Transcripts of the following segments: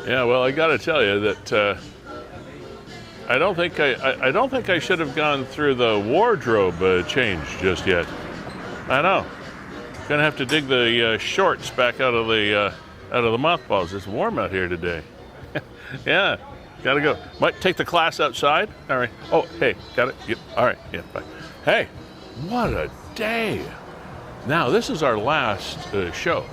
Yeah, well, I got to tell you that I don't think I should have gone through the wardrobe change just yet. I know. Gonna have to dig the shorts back out of the mothballs. It's warm out here today. Yeah, gotta go. Might take the class outside. All right. Oh, hey, got it. Yep. All right. Yeah. Bye. Hey, what a day! Now this is our last show.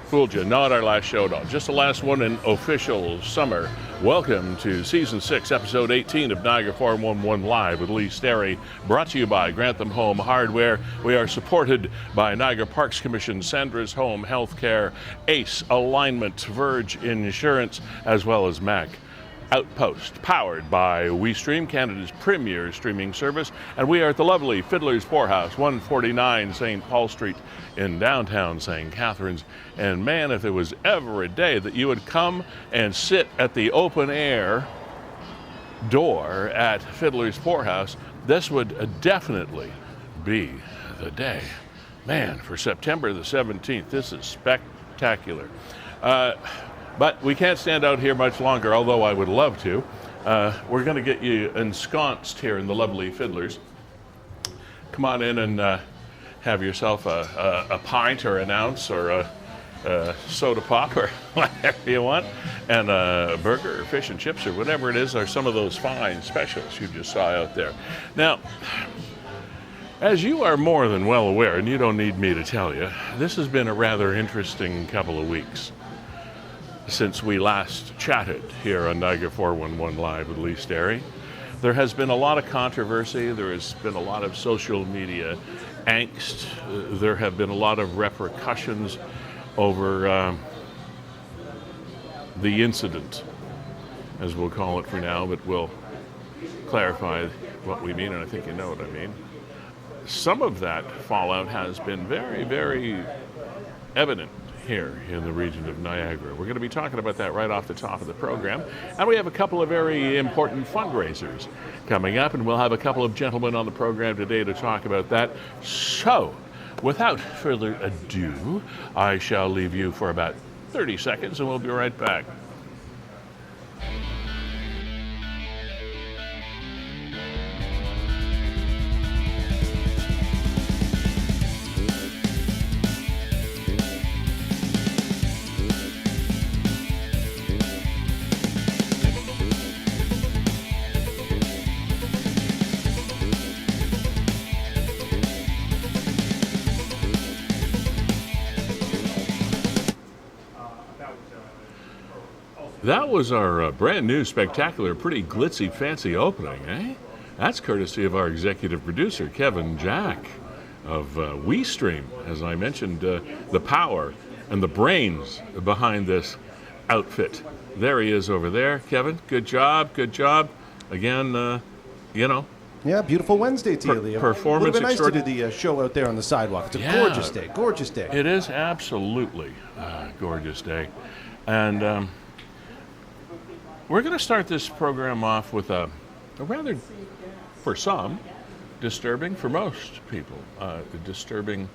Fooled you, not our last show at all. Just the last one in official summer. Welcome to Season 6, Episode 18 of Niagara 411 Live with Lee Sterry, brought to you by Grantham Home Hardware. We are supported by Niagara Parks Commission, Sandra's Home Healthcare, ACE Alignment, Verge Insurance, as well as MAC Outpost, powered by WeeStreem, Canada's premier streaming service. And we are at the lovely Fiddler's Poorhouse, 149 St. Paul Street in downtown St. Catharines. And man, if there was ever a day that you would come and sit at the open air door at Fiddler's Poorhouse, this would definitely be the day. Man, for September the 17th, this is spectacular. But we can't stand out here much longer, although I would love to. We're going to get you ensconced here in the lovely Fiddlers. Come on in and have yourself a pint or an ounce or a soda pop or whatever you want, and a burger or fish and chips or whatever it is, are some of those fine specials you just saw out there. Now, as you are more than well aware, and you don't need me to tell you, this has been a rather interesting couple of weeks since we last chatted here on Niagara 411 Live with Lee Sterry. There has been a lot of controversy. There has been a lot of social media angst. There have been a lot of repercussions over the incident, as we'll call it for now, but we'll clarify what we mean, and I think you know what I mean. Some of that fallout has been very, very evident here in the region of Niagara. We're going to be talking about that right off the top of the program. And we have a couple of very important fundraisers coming up, and we'll have a couple of gentlemen on the program today to talk about that. So, without further ado, I shall leave you for about 30 seconds, and we'll be right back. That was our brand new, spectacular, pretty glitzy, fancy opening, eh? That's courtesy of our executive producer, Kevin Jack of WeeStreem. As I mentioned, the power and the brains behind this outfit. There he is over there. Kevin, good job, good job. Again, you know. Yeah, beautiful Wednesday to you, Leo. Performance It would have been nice to do the show out there on the sidewalk. It's a gorgeous day, gorgeous day. It is absolutely a gorgeous day. And we're going to start this program off with a rather, for some, disturbing, for most people, disturbing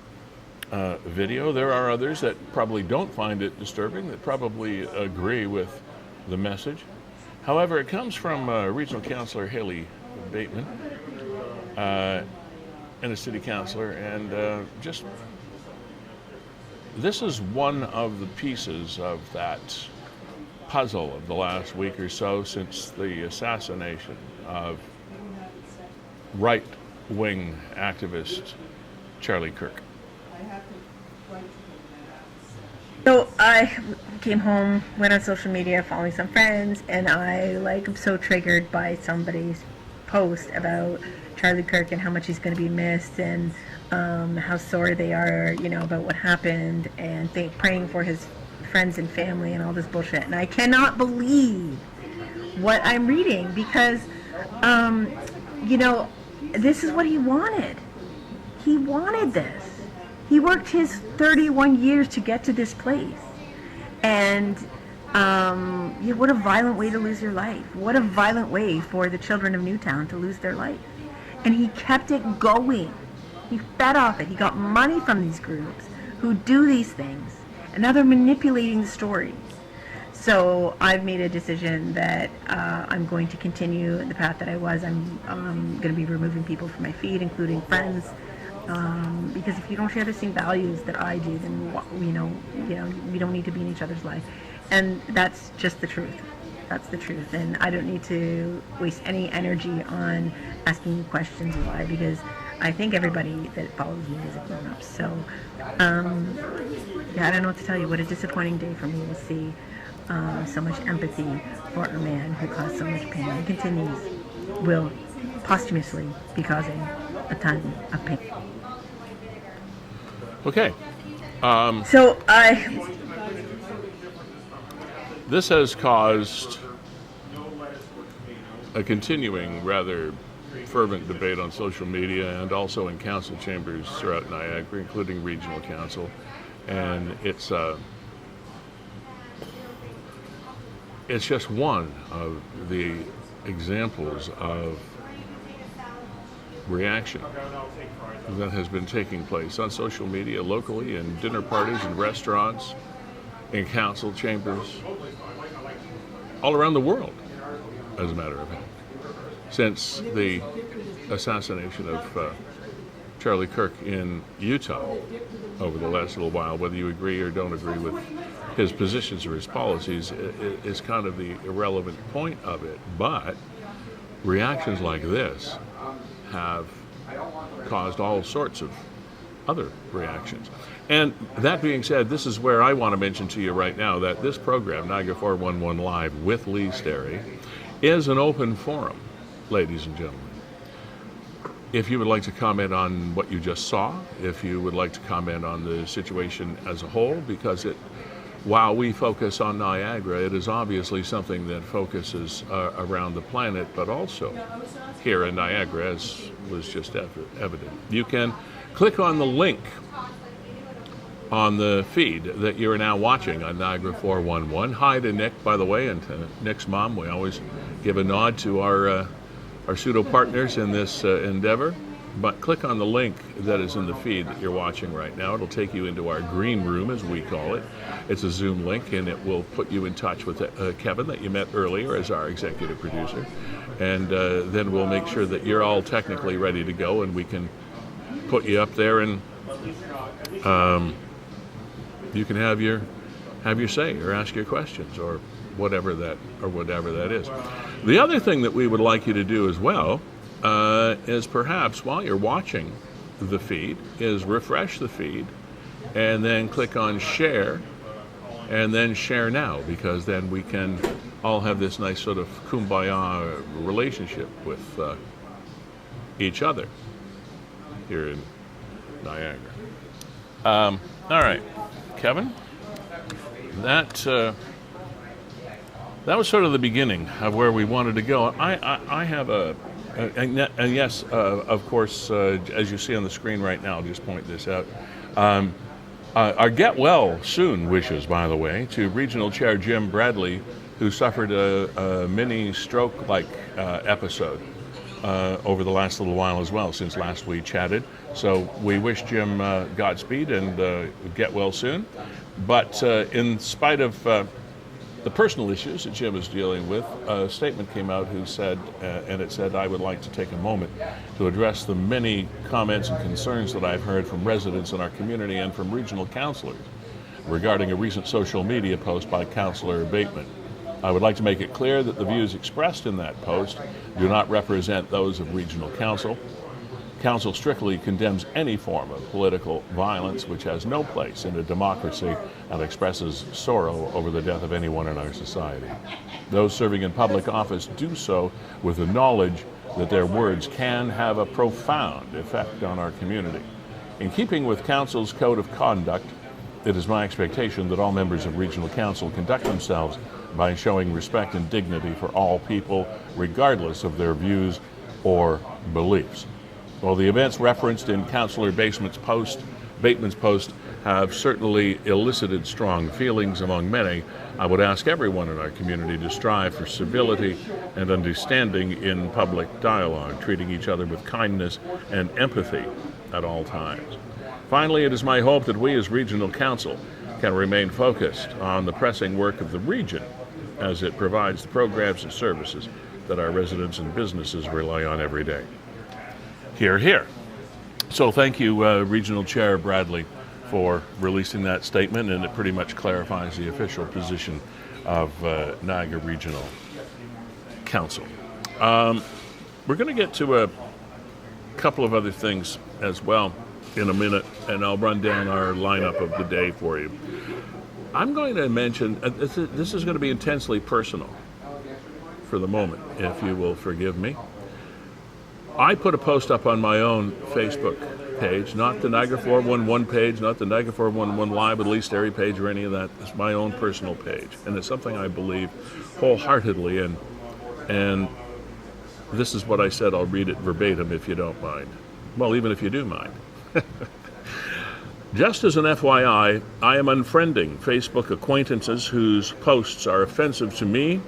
video. There are others that probably don't find it disturbing, that probably agree with the message. However, it comes from Regional Councillor Haley Bateman, and a city councillor, and just this is one of the pieces of that puzzle of the last week or so since the assassination of right-wing activist Charlie Kirk. So I came home, went on social media, following some friends, and I am so triggered by somebody's post about Charlie Kirk and how much he's going to be missed, and how sorry they are, about what happened, and praying for his friends and family and all this bullshit. And I cannot believe what I'm reading because, this is what he wanted. He wanted this. He worked his 31 years to get to this place. And what a violent way to lose your life. What a violent way for the children of Newtown to lose their life. And he kept it going. He fed off it. He got money from these groups who do these things. And now they're manipulating the story. So I've made a decision that I'm going to continue the path that I was. I'm going to be removing people from my feed, including friends, because if you don't share the same values that I do, then we don't need to be in each other's life, and that's just the truth. That's the truth, and I don't need to waste any energy on asking questions why, because I think everybody that follows me is a grown-up. So, I don't know what to tell you. What a disappointing day for me to see so much empathy for a man who caused so much pain and continues, will posthumously be causing a ton of pain. Okay. This has caused a continuing, rather fervent debate on social media and also in council chambers throughout Niagara, including regional council, and it's just one of the examples of reaction that has been taking place on social media locally, in dinner parties and restaurants, in council chambers, all around the world, as a matter of fact, since the assassination of Charlie Kirk in Utah over the last little while. Whether you agree or don't agree with his positions or his policies is kind of the irrelevant point of it, but reactions like this have caused all sorts of other reactions. And that being said, this is where I want to mention to you right now that this program, Niagara 411 Live with Lee Sterry, is an open forum, ladies and gentlemen. If you would like to comment on what you just saw, if you would like to comment on the situation as a whole, because while we focus on Niagara, it is obviously something that focuses around the planet, but also here in Niagara, as was just evident. You can click on the link on the feed that you're now watching on Niagara 411. Hi to Nick, by the way, and to Nick's mom. We always give a nod to our pseudo partners in this endeavor. But click on the link that is in the feed that you're watching right now. It'll take you into our green room, as we call it. It's a Zoom link, and it will put you in touch with Kevin, that you met earlier, as our executive producer. And then we'll make sure that you're all technically ready to go, and we can put you up there, and you can have your say or ask your questions or whatever that is. The other thing that we would like you to do as well is perhaps while you're watching the feed is refresh the feed and then click on share and then share now, because then we can all have this nice sort of kumbaya relationship with each other here in Niagara. All right, Kevin, that was sort of the beginning of where we wanted to go. I have and yes, of course, as you see on the screen right now, I'll just point this out. Our get well soon wishes, by the way, to Regional Chair Jim Bradley, who suffered a mini stroke-like episode over the last little while as well, since last we chatted. So we wish Jim Godspeed and get well soon. But in spite of the personal issues that Jim is dealing with, a statement came out who said, and it said, I would like to take a moment to address the many comments and concerns that I've heard from residents in our community and from regional councillors regarding a recent social media post by Councillor Bateman. I would like to make it clear that the views expressed in that post do not represent those of regional council. Council strictly condemns any form of political violence which has no place in a democracy and expresses sorrow over the death of anyone in our society. Those serving in public office do so with the knowledge that their words can have a profound effect on our community. In keeping with Council's code of conduct, it is my expectation that all members of Regional Council conduct themselves by showing respect and dignity for all people, regardless of their views or beliefs. While the events referenced in Councillor Bateman's post have certainly elicited strong feelings among many, I would ask everyone in our community to strive for civility and understanding in public dialogue, treating each other with kindness and empathy at all times. Finally, it is my hope that we as Regional Council can remain focused on the pressing work of the region as it provides the programs and services that our residents and businesses rely on every day. Hear, hear. So thank you, Regional Chair Bradley, for releasing that statement, and it pretty much clarifies the official position of Niagara Regional Council. We're going to get to a couple of other things as well in a minute, and I'll run down our lineup of the day for you. I'm going to mention, this is going to be intensely personal for the moment, if you will forgive me. I put a post up on my own Facebook page, not the Niagara 411 page, not the Niagara 411 Live with Lee Sterry page or any of that. It's my own personal page, and it's something I believe wholeheartedly in. And this is what I said. I'll read it verbatim if you don't mind. Well, even if you do mind. Just as an FYI, I am unfriending Facebook acquaintances whose posts are offensive to me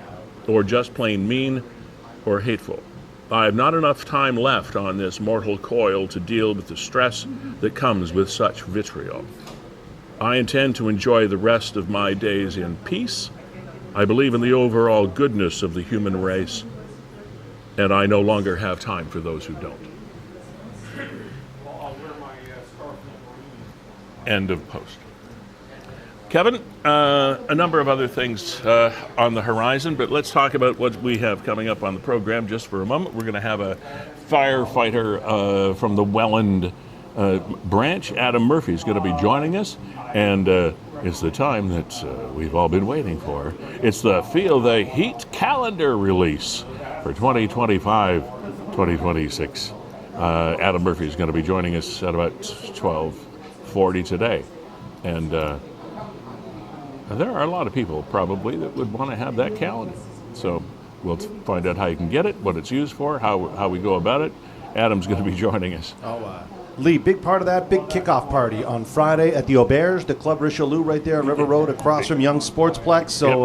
or just plain mean or hateful. I have not enough time left on this mortal coil to deal with the stress that comes with such vitriol. I intend to enjoy the rest of my days in peace. I believe in the overall goodness of the human race, and I no longer have time for those who don't. End of post. Kevin, a number of other things on the horizon, but let's talk about what we have coming up on the program just for a moment. We're going to have a firefighter from the Welland branch. Adam Murphy is going to be joining us, and it's the time that we've all been waiting for. It's the Feel the Heat calendar release for 2025-2026. Adam Murphy is going to be joining us at about 12:40 today, and there are a lot of people probably that would want to have that calendar. So we'll find out how you can get it, what it's used for, how we go about it. Adam's going to be joining us. Lee, big part of that, big kickoff party on Friday at the Auberge, the Club Richelieu right there on River Road across from Young Sportsplex. So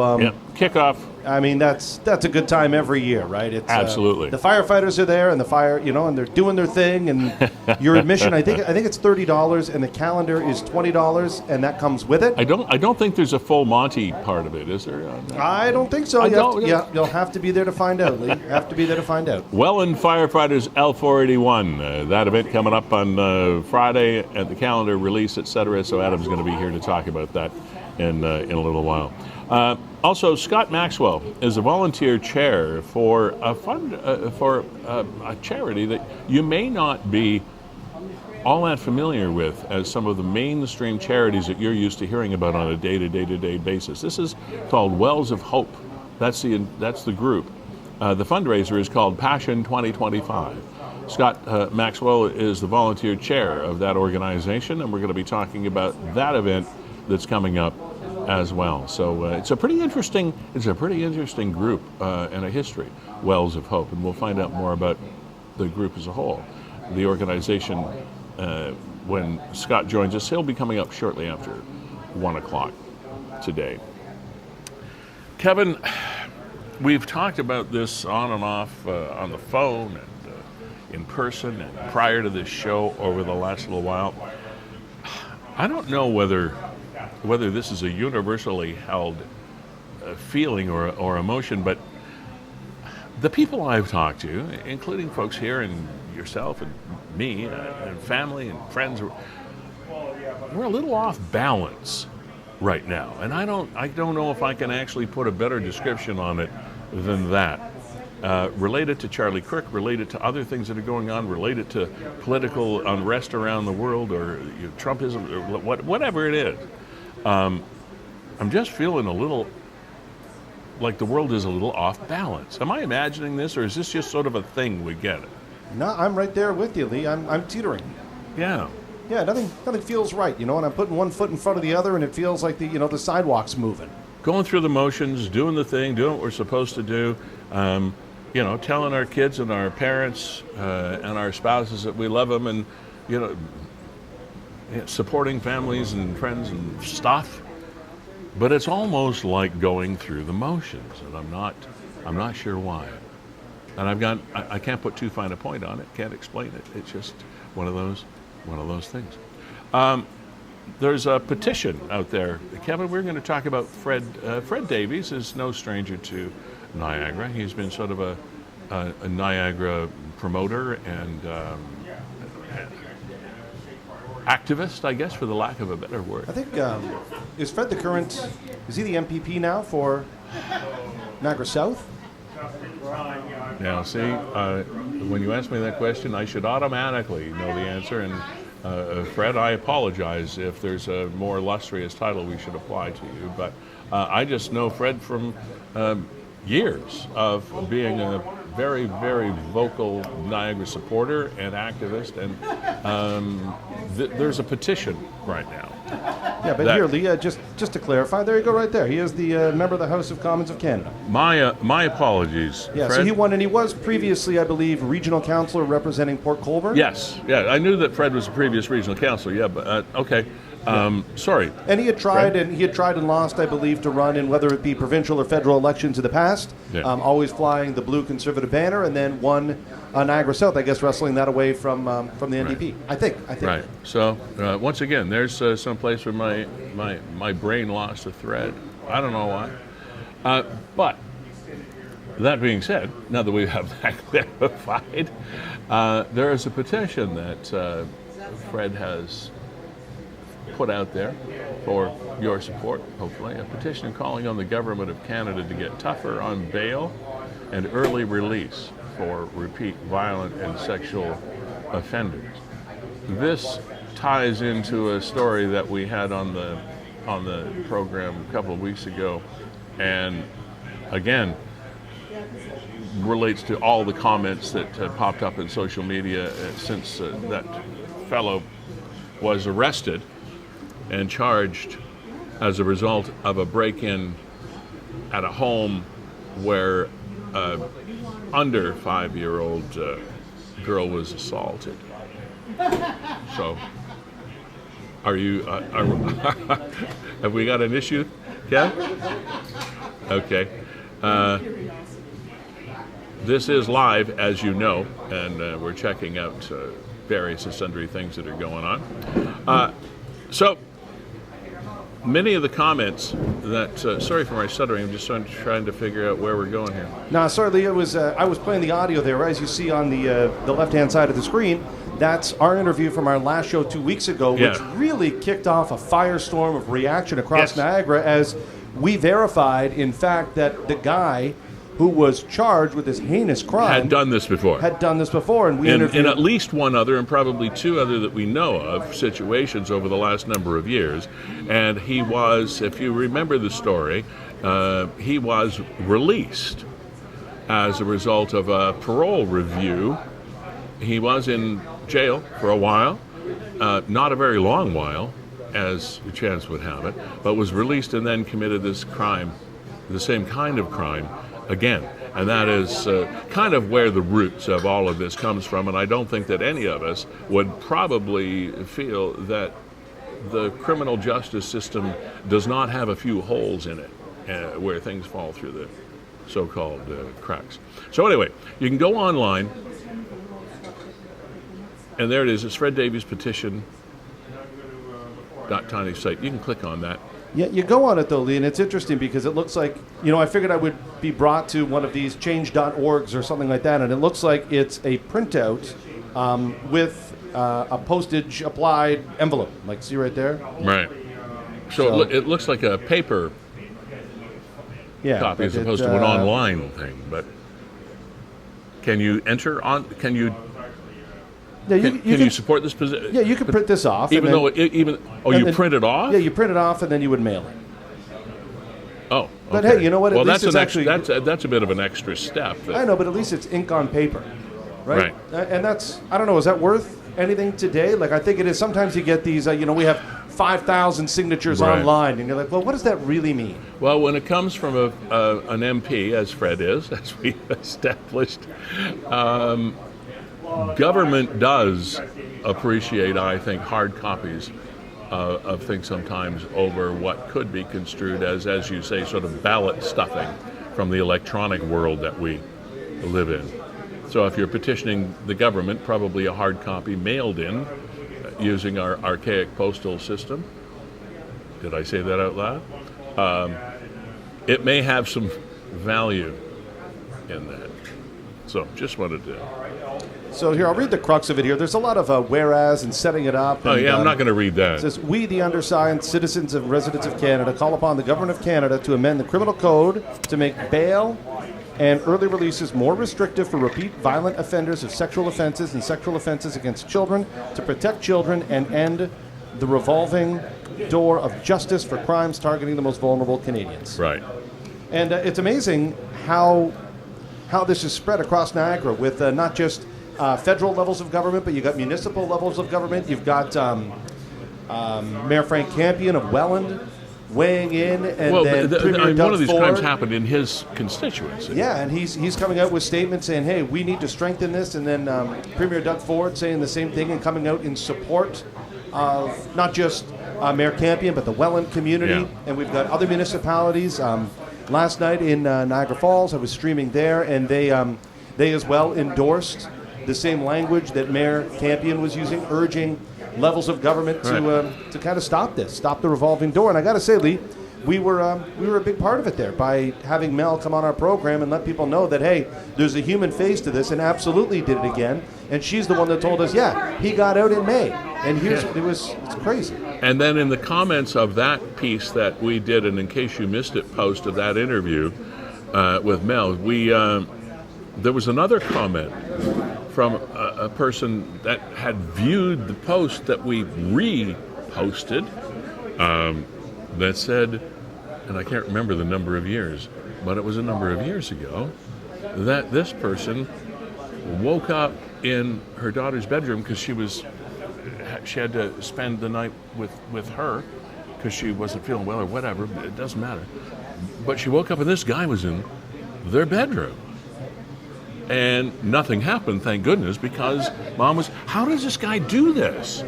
kickoff. I mean, that's a good time every year, right? It's absolutely. The firefighters are there, and and they're doing their thing. And your admission, I think it's $30, and the calendar is $20, and that comes with it. I don't think there's a full Monty part of it, is there? I don't think so. You'll have to be there to find out, Lee. Have to be there to find out. Welland Firefighters L481. That event coming up on Friday at the calendar release, etc. So Adam's going to be here to talk about that in a little while. Also, Scott Maxwell is a volunteer chair for a a charity that you may not be all that familiar with as some of the mainstream charities that you're used to hearing about on a day-to-day basis. This is called Wells of Hope. That's the group. The fundraiser is called Passion 2025. Scott Maxwell is the volunteer chair of that organization, and we're going to be talking about that event that's coming up as well. So it's a pretty interesting group and a history, Wells of Hope, and we'll find out more about the group as a whole. The organization, when Scott joins us, he'll be coming up shortly after 1 o'clock today. Kevin, we've talked about this on and off on the phone and in person and prior to this show over the last little while. I don't know whether this is a universally held feeling or emotion, but the people I've talked to, including folks here and yourself and me and family and friends, we're a little off balance right now. And I don't know if I can actually put a better description on it than that. Related to Charlie Kirk, related to other things that are going on, related to political unrest around the world or Trumpism, or whatever it is. I'm just feeling a little like the world is a little off balance. Am I imagining this, or is this just sort of a thing we get it? No, I'm right there with you, Lee. I'm teetering. Yeah. Yeah, nothing feels right, and I'm putting one foot in front of the other, and it feels like the sidewalk's moving. Going through the motions, doing the thing, doing what we're supposed to do, telling our kids and our parents and our spouses that we love them, and supporting families and friends and stuff, but it's almost like going through the motions, and I'm not sure why. And I can't put too fine a point on it, can't explain it. It's just one of those things. there's a petition out there. Kevin, we're going to talk about Fred. Fred Davies is no stranger to Niagara. He's been sort of a Niagara promoter and activist, I guess, for the lack of a better word. I think, is Fred the current, is he the MPP now for Niagara South? Now, see, when you ask me that question, I should automatically know the answer. And Fred, I apologize if there's a more illustrious title we should apply to you. But I just know Fred from years of being a very, very vocal Niagara supporter and activist. And there's a petition right now. Yeah, but here, Lee, just to clarify, there you go right there. He is the member of the House of Commons of Canada. My apologies, Yeah, Fred. so he won, and he was previously, I believe, regional councillor representing Port Colborne. Yes, yeah, I knew that Fred was a previous regional councillor, yeah, but okay. Sorry. And he had tried, Fred? and he had tried and lost, I believe, to run in whether it be provincial or federal elections in the past. Yeah. Always flying the blue Conservative banner, and then won Niagara South, I guess, wrestling that away from the NDP. Right. I think. Right. So once again, there's some place where my brain lost a thread. I don't know why. But that being said, now that we have that clarified, there is a petition that Fred has put out there for your support, hopefully, a petition calling on the government of Canada to get tougher on bail and early release for repeat violent and sexual offenders. This ties into a story that we had on the program a couple of weeks ago, and again relates to all the comments that popped up in social media since that fellow was arrested and charged as a result of a break-in at a home where under 5-year-old girl was assaulted. So, are you? Have we got an issue, Kev? Okay. This is live, as you know, and we're checking out various and sundry things that are going on. So, many of the comments that, sorry for my stuttering, I'm just trying to figure out where we're going here. No, sorry, Lee, I was playing the audio there. As you see on the left-hand side of the screen, that's our interview from our last show 2 weeks ago, which really kicked off a firestorm of reaction across Niagara as we verified, in fact, that the guy who was charged with this heinous crime had done this before. And we interviewed... In at least one other, and probably two other that we know of, situations over the last number of years. And he was, if you remember the story, he was released as a result of a parole review. He was in jail for a while, not a very long while, as the chance would have it, but was released and then committed this crime, the same kind of crime, again. And that is kind of where the roots of all of this comes from. And I don't think that any of us would probably feel that the criminal justice system does not have a few holes in it where things fall through the so-called cracks. So anyway, you can go online, and there it is. It's Fred Davies petition .tiny site. You can click on that. Yeah, you go on it though, Lee, and it's interesting because it looks like, I figured I would be brought to one of these change.orgs or something like that, and it looks like it's a printout with a postage applied envelope. Like, see right there? Right. So it looks like a paper copy as opposed to an online thing. But can you enter on? Can you? Yeah, can you support this position? Yeah, you can print this off. You print it off? Yeah, you print it off and then you would mail it. Oh, okay. But hey, you know what? Well, that's a bit of an extra step. I know, but at least it's ink on paper, right? And that's, I don't know, is that worth anything today? Like, I think it is. Sometimes you get these, we have 5,000 signatures online, and you're like, well, what does that really mean? Well, when it comes from an MP, as Fred is, as we established, government does appreciate, I think, hard copies of things sometimes over what could be construed as you say, sort of ballot stuffing from the electronic world that we live in. So if you're petitioning the government, probably a hard copy mailed in using our archaic postal system, Did I say that out loud? It may have some value in that. So just wanted to. So here, I'll read the crux of it here. There's a lot of whereas and setting it up. Oh, yeah, I'm not going to read that. It says, we, the undersigned citizens and residents of Canada, call upon the Government of Canada to amend the criminal code to make bail and early releases more restrictive for repeat violent offenders of sexual offenses and sexual offenses against children, to protect children and end the revolving door of justice for crimes targeting the most vulnerable Canadians. Right. And it's amazing how this is spread across Niagara with not just federal levels of government, but you've got municipal levels of government. You've got Mayor Frank Campion of Welland weighing in, and then Premier Doug one of these Ford. crimes happened in his constituency. Yeah, and he's coming out with statements saying, hey, we need to strengthen this, and then Premier Doug Ford saying the same thing and coming out in support of not just Mayor Campion, but the Welland community. Yeah. And we've got other municipalities. Last night in Niagara Falls, I was streaming there, and they as well endorsed the same language that Mayor Campion was using, urging levels of government to kind of stop the revolving door. And I got to say, Lee, we were a big part of it there by having Mel come on our program and let people know that, hey, there's a human face to this, and absolutely did it again. And she's the one that told us, yeah, he got out in May, and it's crazy. And then in the comments of that piece that we did, and in case you missed it, post of that interview with Mel, there was another comment from a person that had viewed the post that we reposted that said, and I can't remember the number of years, but it was a number of years ago, that this person woke up in her daughter's bedroom because she had to spend the night with her because she wasn't feeling well or whatever. It doesn't matter. But she woke up and this guy was in their bedroom. And nothing happened, thank goodness, because Mom was, how does this guy do this?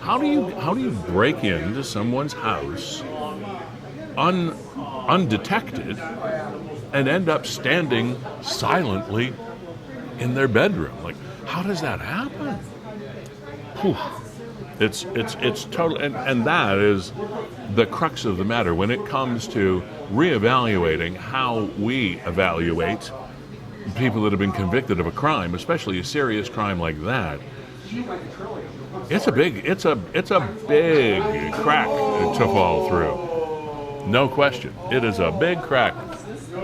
How do you break into someone's house undetected and end up standing silently in their bedroom? Like, how does that happen? Whew. It's total, and that is the crux of the matter when it comes to reevaluating how we evaluate people that have been convicted of a crime, especially a serious crime like that. It's a big crack to fall through. No question. It is a big crack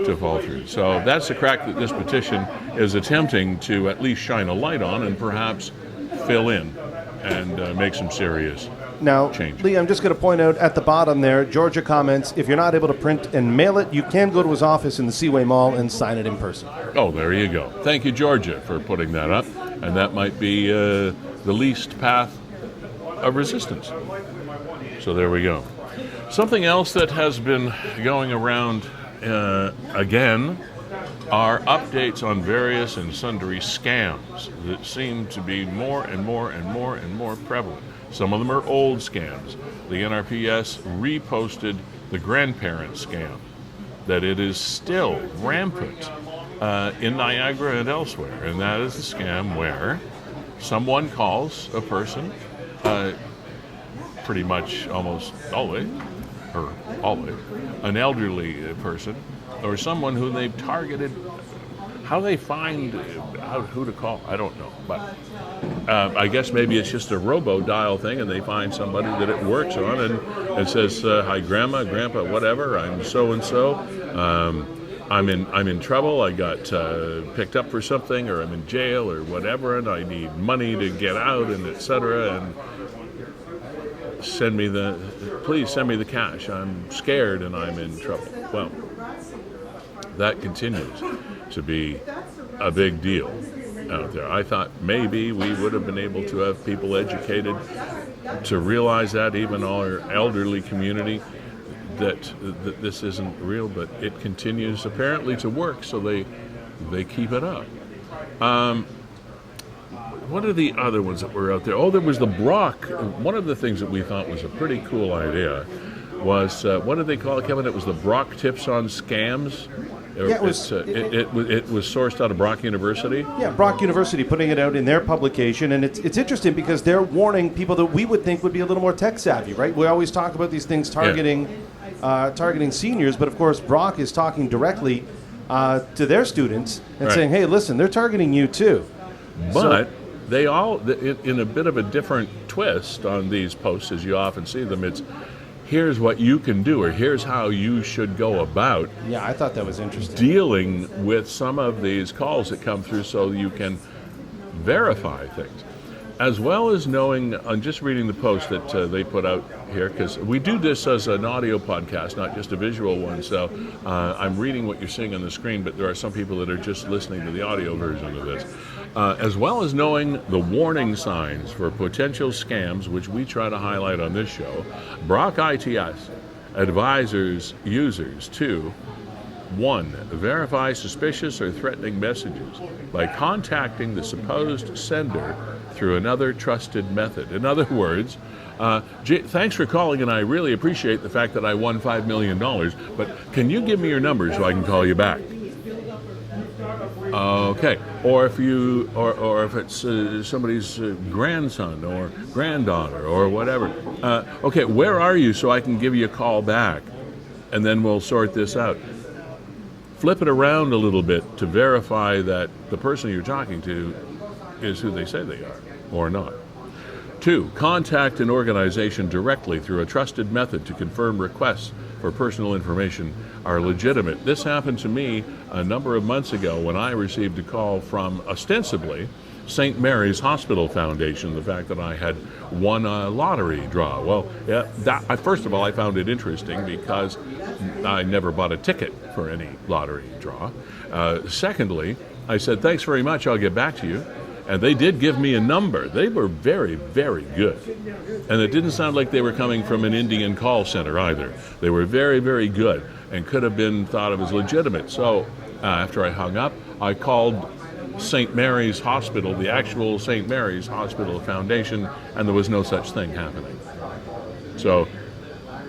to fall through. So that's the crack that this petition is attempting to at least shine a light on and perhaps fill in and make some serious Now, change. Lee, I'm just going to point out at the bottom there, Georgia comments, if you're not able to print and mail it, you can go to his office in the Seaway Mall and sign it in person. Oh, there you go. Thank you, Georgia, for putting that up. And that might be the least path of resistance. So there we go. Something else that has been going around again are updates on various and sundry scams that seem to be more and more and more and more prevalent. Some of them are old scams. The NRPS reposted the grandparent scam, that it is still rampant in Niagara and elsewhere. And that is a scam where someone calls a person, pretty much almost always, an elderly person, or someone who they've targeted. How they find out who to call, I don't know. But I guess maybe it's just a robo-dial thing, and they find somebody that it works on, and it says, "Hi, Grandma, Grandpa, whatever. I'm so and so. I'm in trouble. I got picked up for something, or I'm in jail, or whatever, and I need money to get out, and etc. And please send me the cash. I'm scared and I'm in trouble." Well, that continues to be a big deal out there. I thought maybe we would have been able to have people educated to realize that, even our elderly community, that this isn't real, but it continues apparently to work, so they keep it up. What are the other ones that were out there? Oh, there was the Brock. One of the things that we thought was a pretty cool idea was, what did they call it, Kevin? It was the Brock Tips on Scams. Yeah, it was Sourced out of Brock University. Yeah, Brock University putting it out in their publication, and it's interesting because they're warning people that we would think would be a little more tech savvy, right? We always talk about these things targeting seniors, but of course Brock is talking directly to their students and saying, "Hey, listen, they're targeting you too." But they all, in a bit of a different twist on these posts, as you often see them, it's here's what you can do, or here's how you should go about. Yeah, I thought that was interesting. Dealing with some of these calls that come through so you can verify things. As well as knowing, I'm just reading the post that they put out here, because we do this as an audio podcast, not just a visual one, so I'm reading what you're seeing on the screen, but there are some people that are just listening to the audio version of this. As well as knowing the warning signs for potential scams, which we try to highlight on this show, Brock ITS advises users to 1. Verify suspicious or threatening messages by contacting the supposed sender through another trusted method. In other words, thanks for calling, and I really appreciate the fact that I won $5 million, but can you give me your number so I can call you back? Okay. Or if you, or if it's somebody's grandson or granddaughter or whatever. Okay, where are you so I can give you a call back, and then we'll sort this out. Flip it around a little bit to verify that the person you're talking to is who they say they are, or not. 2, contact an organization directly through a trusted method to confirm requests for personal information are legitimate. This happened to me a number of months ago when I received a call from, ostensibly, St. Mary's Hospital Foundation, the fact that I had won a lottery draw. Well, first of all, I found it interesting because I never bought a ticket for any lottery draw. Secondly, I said, thanks very much, I'll get back to you. And they did give me a number. They were very, very good. And it didn't sound like they were coming from an Indian call center either. They were very, very good and could have been thought of as legitimate. So after I hung up, I called St. Mary's Hospital, the actual St. Mary's Hospital Foundation, and there was no such thing happening. So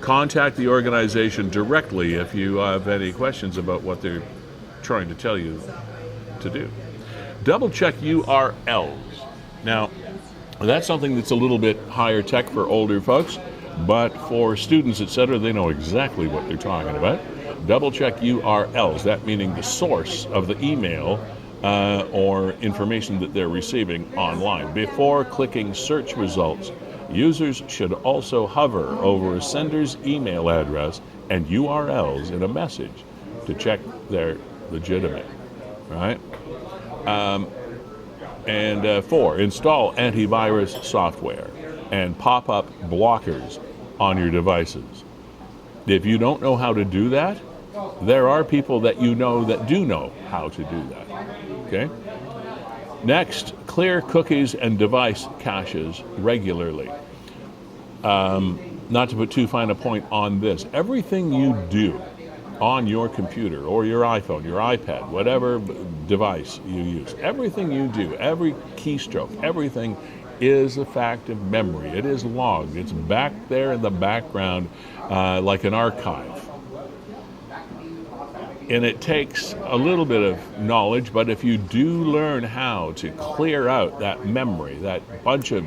contact the organization directly if you have any questions about what they're trying to tell you to do. Double check URLs. Now, that's something that's a little bit higher tech for older folks, but for students, etc., they know exactly what they're talking about. Double check URLs, that meaning the source of the email or information that they're receiving online. Before clicking search results, users should also hover over a sender's email address and URLs in a message to check they're legitimate, right? And 4, install antivirus software and pop-up blockers on your devices. If you don't know how to do that, there are people that you know that do know how to do that. Okay? Next, clear cookies and device caches regularly. Not to put too fine a point on this, everything you do on your computer or your iPhone, your iPad, whatever device you use, everything you do, every keystroke, everything is a fact of memory. It is logged. It's back there in the background like an archive. And it takes a little bit of knowledge, but if you do learn how to clear out that memory, that bunch of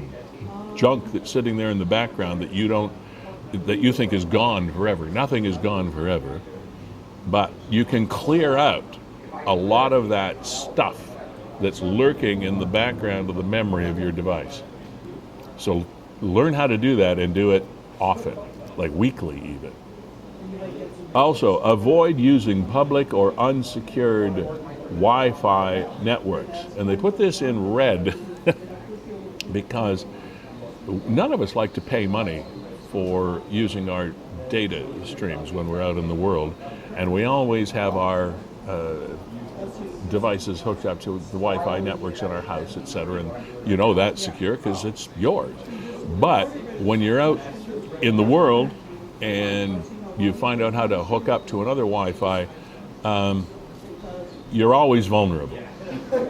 junk that's sitting there in the background that you think is gone forever. Nothing is gone forever. But you can clear out a lot of that stuff that's lurking in the background of the memory of your device. So learn how to do that and do it often, like weekly even. Also, avoid using public or unsecured Wi-Fi networks. And they put this in red because none of us like to pay money for using our data streams when we're out in the world. And we always have our devices hooked up to the Wi-Fi networks in our house, etc. And you know that's secure because it's yours. But when you're out in the world and you find out how to hook up to another Wi-Fi, you're always vulnerable.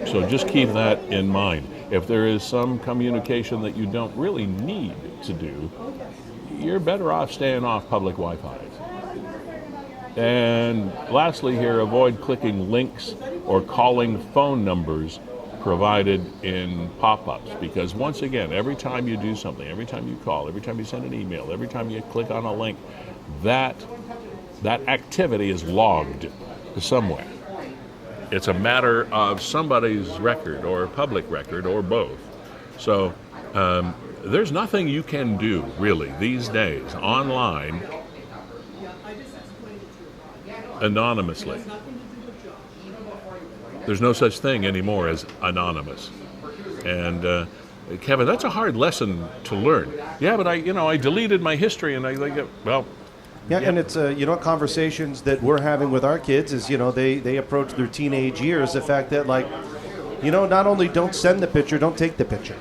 So just keep that in mind. If there is some communication that you don't really need to do, you're better off staying off public Wi-Fi. And lastly here, avoid clicking links or calling phone numbers provided in pop-ups, because once again, every time you do something, every time you call, every time you send an email, every time you click on a link, that activity is logged somewhere. It's a matter of somebody's record or public record or both. So there's nothing you can do really these days online anonymously. There's no such thing anymore as anonymous. And Kevin, that's a hard lesson to learn. Yeah, but I deleted my history, and well. Yeah, and it's conversations that we're having with our kids is they approach their teenage years. The fact that not only don't send the picture, don't take the picture.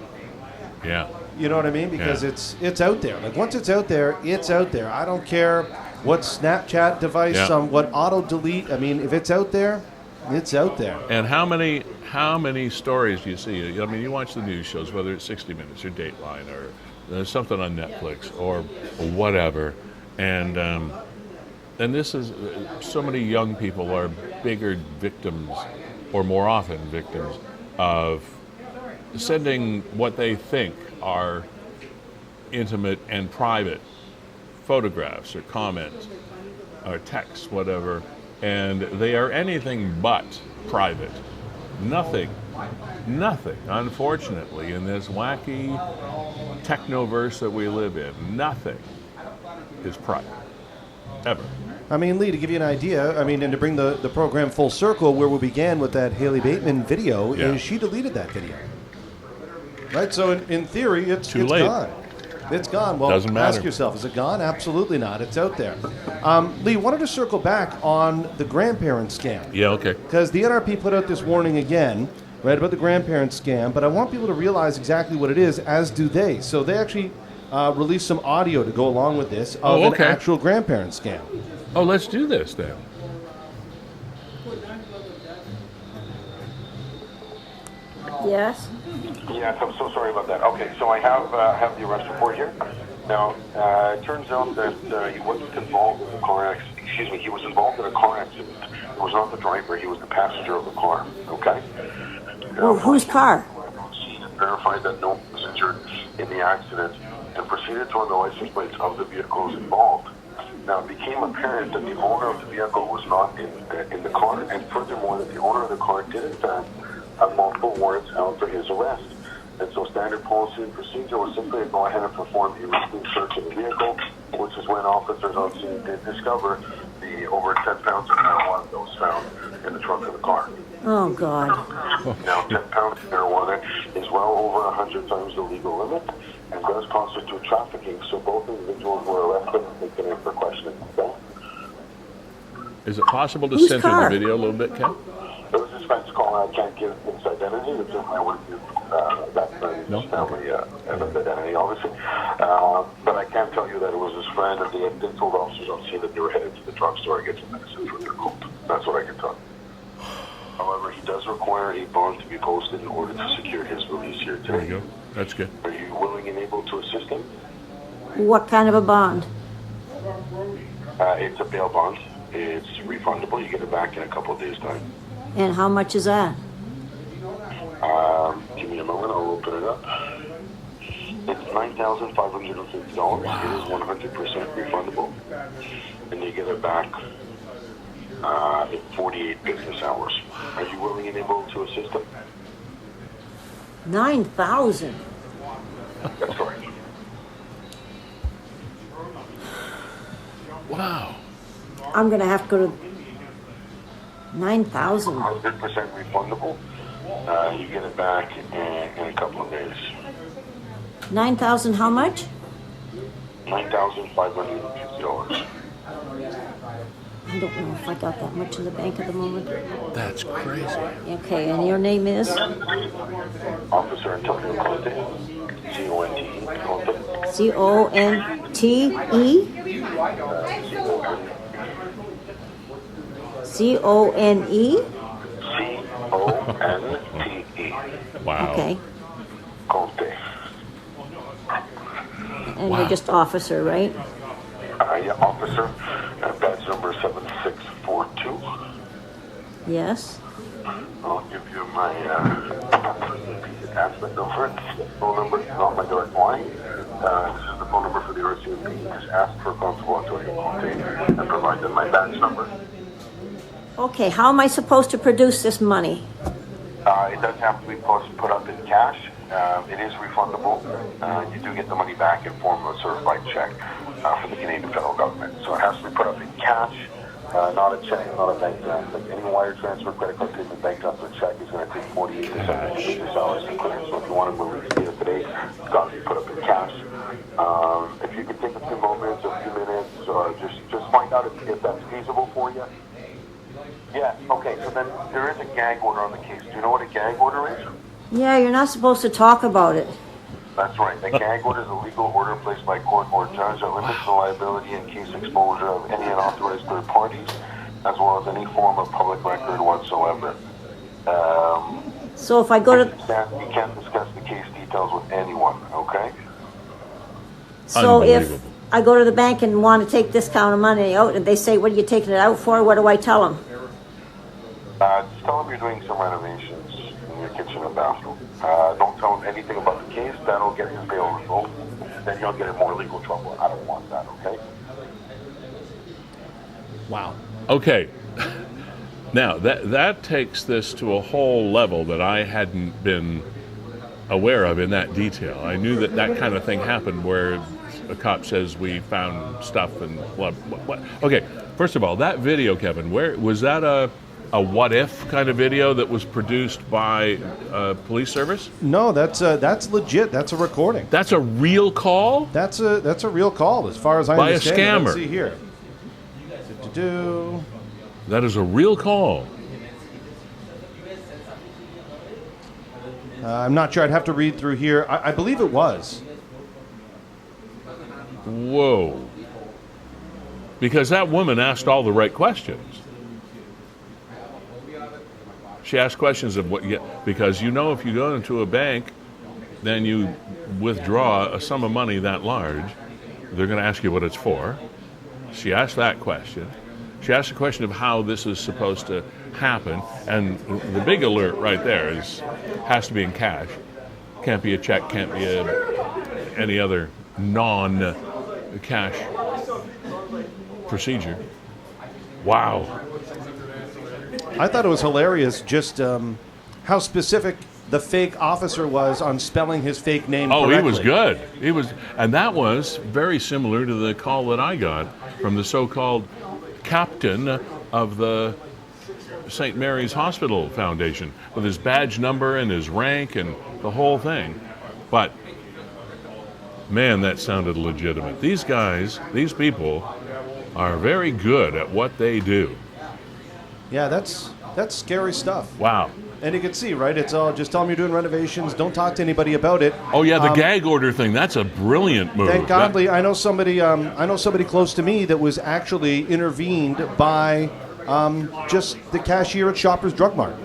Yeah. You know what I mean? Because it's out there. Like once it's out there, it's out there. I don't care what Snapchat device, what auto delete. I mean, if it's out there, it's out there. And how many stories do you see? I mean, you watch the news shows, whether it's 60 Minutes or Dateline or something on Netflix or whatever, and this is so many young people are bigger victims, or more often victims, of sending what they think are intimate and private photographs or comments or texts, whatever, and they are anything but private. Nothing, unfortunately, in this wacky technoverse that we live in, nothing is private, ever. I mean, Lee, to give you an idea, and to bring the program full circle, where we began with that Haley Bateman video, is she deleted that video. Right, so in theory, it's gone. It's gone. Well, doesn't matter. Ask yourself, is it gone? Absolutely not. It's out there. Lee, wanted to circle back on the grandparent scam. Yeah, okay. Because the NRP put out this warning again, right, about the grandparent scam, but I want people to realize exactly what it is, as do they. So they actually released some audio to go along with this of an actual grandparent scam. Oh, let's do this then. Yes. Yes, I'm so sorry about that. Okay, so I have the arrest report here. Now, it turns out that he wasn't involved in a car accident. Excuse me, he was involved in a car accident. He was not the driver, he was the passenger of the car. Okay? Well, whose car? He verified that no one was injured in the accident and proceeded to run the license plates of the vehicles involved. Now, it became apparent that the owner of the vehicle was not in the car, and furthermore, that the owner of the car did in fact have multiple warrants out for his arrest. And so standard policy and procedure was simply to go ahead and perform a routine search of the vehicle, which is when officers on scene did discover the over 10 pounds of marijuana that was found in the trunk of the car. Oh, God. Now, 10 pounds of marijuana is well over 100 times the legal limit and does constitute trafficking, so both individuals were arrested and taken in for questioning. Okay? Is it possible to Whose censor car? the video a little bit, Ken? It was a suspense call. I can't give its identity. It's just I wouldn't give that friend's family an identity, obviously. But I can tell you that it was his friend, and they had told officers on scene that they were headed to the drugstore to get some medicine for their cold. That's what I can tell you. However, he does require a bond to be posted in order to secure his release here today. There you go. That's good. Are you willing and able to assist him? What kind of a bond? It's a bail bond. It's refundable. You get it back in a couple of days' time. And how much is that? Give me a moment. I'll open it up. It's $9,550. It is 100% refundable, and you get it back in 48 business hours. Are you willing and able to assist him? 9,000. That's correct. Wow. I'm gonna have to go to 9,000. 100% refundable. You get it back in a couple of days. 9,000. How much? $9,550. I don't know if I got that much in the bank at the moment. That's crazy. Okay, and your name is? Officer Antonio Conte, C-O-N-T-E, Conte. C-O-N-T-E? C-O-N-E? C-O-N-T-E. Wow. Okay. Conte. And Wow. you're just officer, right? Yeah, officer, badge number 7642. Yes. I'll give you my attachment number. Phone number, not my direct line. This is the phone number for the RCMP. Just ask for Constable Antonio Conte and provide them my badge number. Okay, how am I supposed to produce this money? It does have to be put up in cash. It is refundable. You do get the money back in form of a certified check from the Canadian federal government. So it has to be put up in cash, not a check, not a bank transfer. Any wire transfer, credit card payment, bank transfer, check is going to take 48 to 72 hours to clear. So if you want to release it today, it's got to be put up in cash. If you could take a few moments, a few minutes, or just find out if that's feasible for you. Yeah, okay, so then there is a gag order on the case. Do you know what a gag order is? Yeah, you're not supposed to talk about it. That's right. A gag order is a legal order placed by court or judge that limits the liability in case exposure of any unauthorized third parties, as well as any form of public record whatsoever. So if I go to... You can't discuss the case details with anyone, okay? So if Unbelievable. I go to the bank and want to take this kind of money out, and they say, what are you taking it out for? What do I tell them? Just tell them you're doing some renovations in your kitchen and bathroom. Don't tell them anything about the case. That'll get your bail revoked. Then you'll get in more legal trouble. I don't want that, okay? Wow. Okay. Now, that takes this to a whole level that I hadn't been aware of in that detail. I knew that kind of thing happened where a cop says we found stuff and blah, blah, blah. Okay, first of all, that video, Kevin, where was that a what if kind of video that was produced by police service? No, that's legit. That's a recording. That's a real call? That's a real call, as far as I By a understand. scammer. Let's see here. Do-do-do. That is a real call. I'm not sure. I'd have to read through here. I believe it was. Whoa. Because that woman asked all the right questions. She asked questions of what, because you know if you go into a bank, then you withdraw a sum of money that large, they're going to ask you what it's for. She asked that question. She asked the question of how this is supposed to happen, and the big alert right there has to be in cash. Can't be a check, can't be any other non-cash procedure. Wow. I thought it was hilarious just how specific the fake officer was on spelling his fake name correctly. He was good. And that was very similar to the call that I got from the so-called captain of the St. Mary's Hospital Foundation with his badge number and his rank and the whole thing. But, man, that sounded legitimate. These guys, these people, are very good at what they do. Yeah, that's scary stuff. Wow. And you can see, right? It's all just tell them you're doing renovations. Don't talk to anybody about it. Oh yeah, the gag order thing. That's a brilliant move. Thank godly, I know somebody. I know somebody close to me that was actually intervened by just the cashier at Shoppers Drug Mart.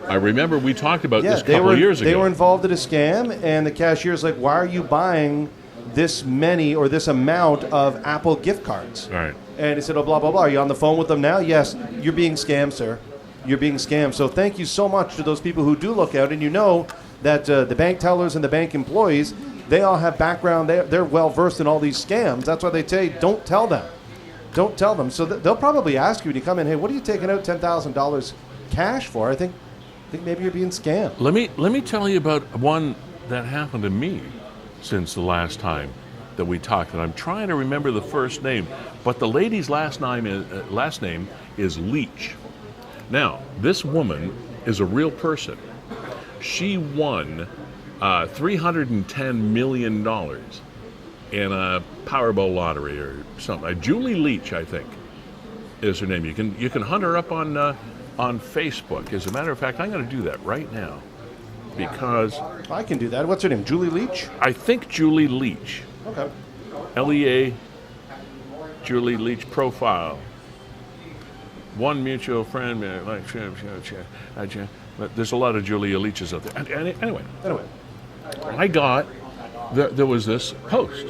I remember we talked about this a couple were, of years ago. They were involved in a scam, and the cashier's like, "Why are you buying this many or this amount of Apple gift cards?" Right. And he said, "Oh, blah blah blah. Are you on the phone with them now?" "Yes." "You're being scammed, sir. You're being scammed." So thank you so much to those people who do look out, and you know that the bank tellers and the bank employees, they all have background. They're well versed in all these scams. That's why they say, don't tell them. Don't tell them. So they'll probably ask you when you come in, "Hey, what are you taking out $10,000 cash for?" I think maybe you're being scammed. Let me tell you about one that happened to me since the last time that we talked, and I'm trying to remember the first name, but the lady's last name is Leach. Now, this woman is a real person. She won $310 million in a Powerball lottery or something. Julie Leach, I think, is her name. You can hunt her up on Facebook. As a matter of fact, I'm going to do that right now because I can do that. What's her name? Julie Leach? I think Julie Leach. Okay. LEA, Julie Leach profile. One mutual friend, but there's a lot of Julia Leaches out there. Anyway, Anyway. I got there was this post,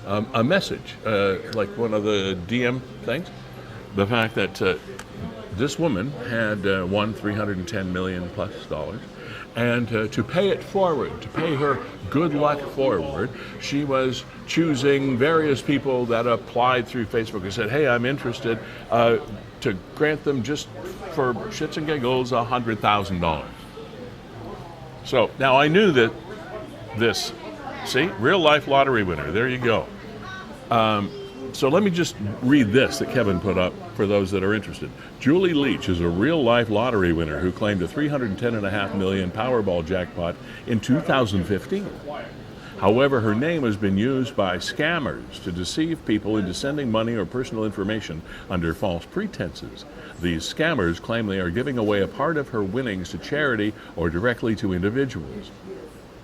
a message, like one of the DM things, the fact that this woman had won $310 million plus, and to pay it forward, to pay her good luck forward, she was choosing various people that applied through Facebook and said, hey, I'm interested, to grant them, just for shits and giggles, $100,000. So now I knew that this, see, real life lottery winner, there you go. So let me just read this that Kevin put up for those that are interested. Julie Leach is a real-life lottery winner who claimed a $310.5 million Powerball jackpot in 2015. However, her name has been used by scammers to deceive people into sending money or personal information under false pretenses. These scammers claim they are giving away a part of her winnings to charity or directly to individuals.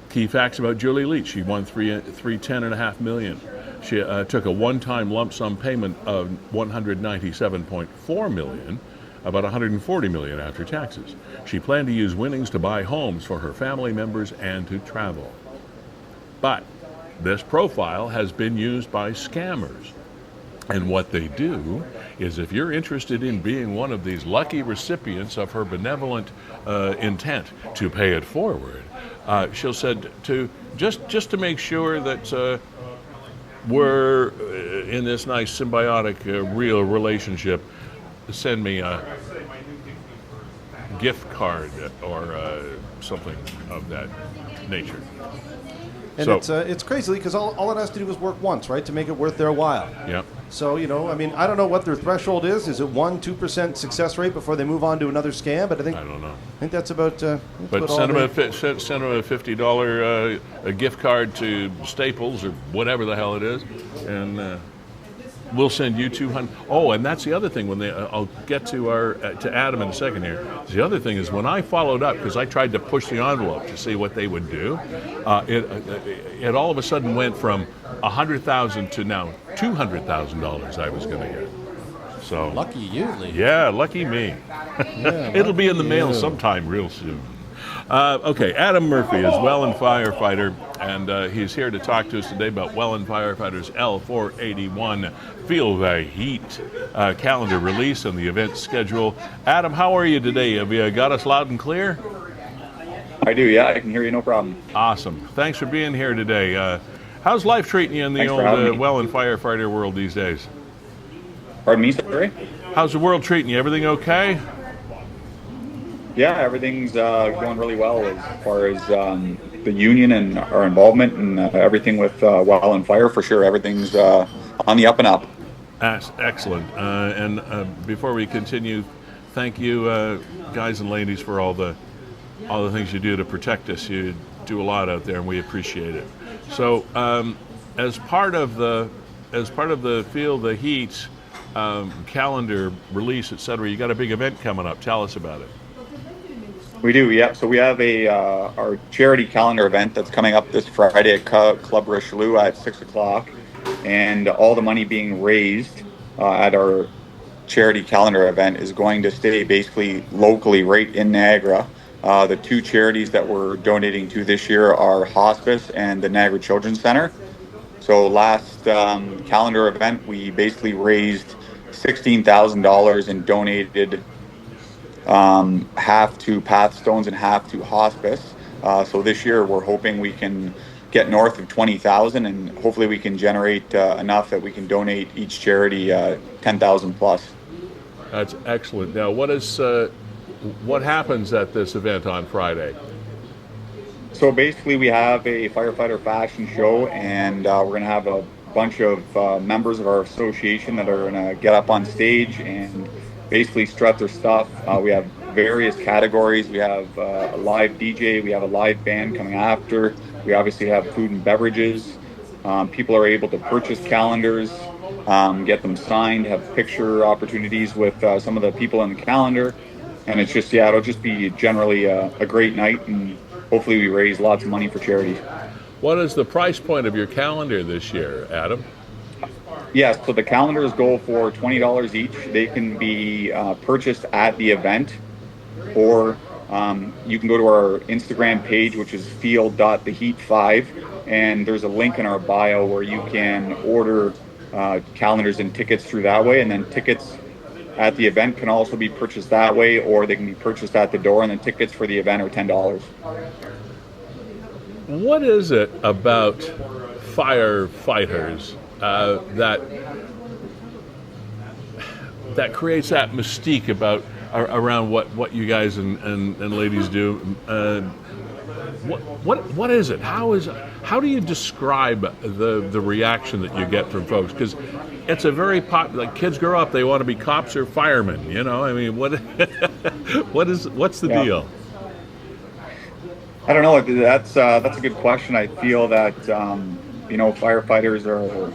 Key facts about Julie Leach. She won $310.5 million. She took a one-time lump sum payment of $197.4 million, about $140 million after taxes. She planned to use winnings to buy homes for her family members and to travel. But this profile has been used by scammers. And what they do is, if you're interested in being one of these lucky recipients of her benevolent intent to pay it forward, she'll said to just to make sure that we're in this nice symbiotic real relationship, send me a gift card or something of that nature. And so, it's crazy because all it has to do is work once, right, to make it worth their while. Yeah. So, I mean, I don't know what their threshold is. Is it 1-2% success rate before they move on to another scam? But I don't know. I think that's about. But send them a $50 a gift card to Staples or whatever the hell it is, and we'll send you 200. Oh, and that's the other thing. When I'll get to to Adam in a second here. The other thing is when I followed up, because I tried to push the envelope to see what they would do, it all of a sudden went from $100,000 to now $200,000. I was going to get. So lucky you, Lee. Yeah, lucky me. Yeah, it'll be in the mail sometime real soon. Okay, Adam Murphy is Welland Firefighter, and he's here to talk to us today about Welland Firefighter's L481 Feel the Heat calendar release and the event schedule. Adam, how are you today? Have you got us loud and clear? I do, yeah. I can hear you, no problem. Awesome. Thanks for being here today. How's life treating you in the old Welland Firefighter world these days? Pardon me, sorry? How's the world treating you? Everything okay? Yeah, everything's going really well as far as the union and our involvement and everything with Welland Fire, for sure. Everything's on the up and up. That's excellent. And before we continue, thank you, guys and ladies, for all the things you do to protect us. You do a lot out there, and we appreciate it. So, as part of the Feel the Heat calendar release, etc., you got a big event coming up. Tell us about it. We do, yeah. So we have our charity calendar event that's coming up this Friday at Club Richelieu at 6 o'clock, and all the money being raised at our charity calendar event is going to stay basically locally right in Niagara. The two charities that we're donating to this year are Hospice and the Niagara Children's Center. So last calendar event, we basically raised $16,000 and donated half to Pathstones and half to Hospice. So this year we're hoping we can get north of 20,000, and hopefully we can generate enough that we can donate each charity 10,000 plus. That's excellent. Now, what happens at this event on Friday? So basically we have a firefighter fashion show, and we're going to have a bunch of members of our association that are going to get up on stage and basically strut their stuff. We have various categories. We have a live DJ. We have a live band coming after. We obviously have food and beverages. People are able to purchase calendars, get them signed, have picture opportunities with some of the people in the calendar. And it's just, it'll just be generally a great night, and hopefully we raise lots of money for charity. What is the price point of your calendar this year, Adam? Yes, so the calendars go for $20 each. They can be purchased at the event, or You can go to our Instagram page, which is field.theheat5, and there's a link in our bio where you can order calendars and tickets through that way, and then tickets at the event can also be purchased that way, or they can be purchased at the door, and the tickets for the event are $10. What is it about firefighters that creates that mystique around what you guys and ladies do? What is it? How do you describe the reaction that you get from folks? Because it's a very like kids grow up, they want to be cops or firemen. You know, I mean, what's the deal? I don't know. That's a good question. I feel that firefighters are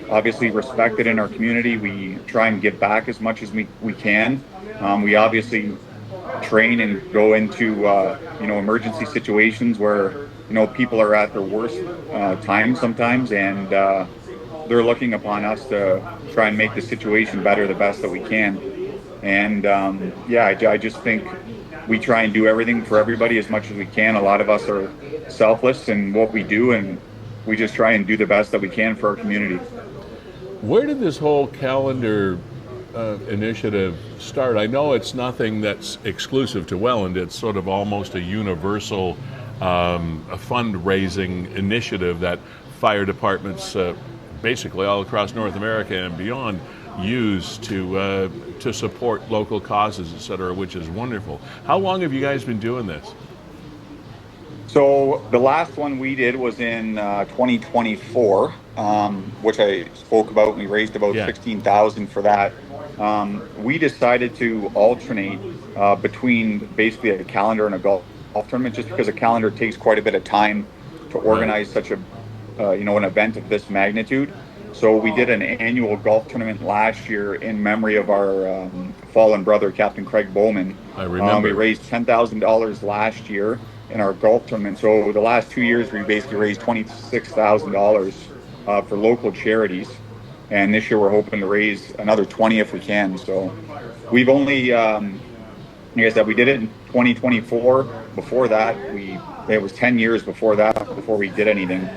obviously respected in our community. We try and give back as much as we can. We obviously train and go into emergency situations where people are at their worst time sometimes, and they're looking upon us to try and make the situation better the best that we can. And I just think we try and do everything for everybody as much as we can. A lot of us are selfless in what we do, and we just try and do the best that we can for our community. Where did this whole calendar initiative start? I know it's nothing that's exclusive to Welland. It's sort of almost a universal fundraising initiative that fire departments basically all across North America and beyond use to support local causes, et cetera, which is wonderful. How long have you guys been doing this? So the last one we did was in 2024, which I spoke about, and we raised about $16,000 for that. We decided to alternate between basically a calendar and a golf tournament, just because a calendar takes quite a bit of time to organize such a an event of this magnitude. So we did an annual golf tournament last year in memory of our fallen brother, Captain Craig Bowman. I remember. We raised $10,000 last year in our golf tournament. So the last 2 years, we basically raised $26,000 for local charities. And this year, we're hoping to raise another 20 if we can. So we've only, like I said, we did it in 2024. Before that, it was 10 years before that, before we did anything.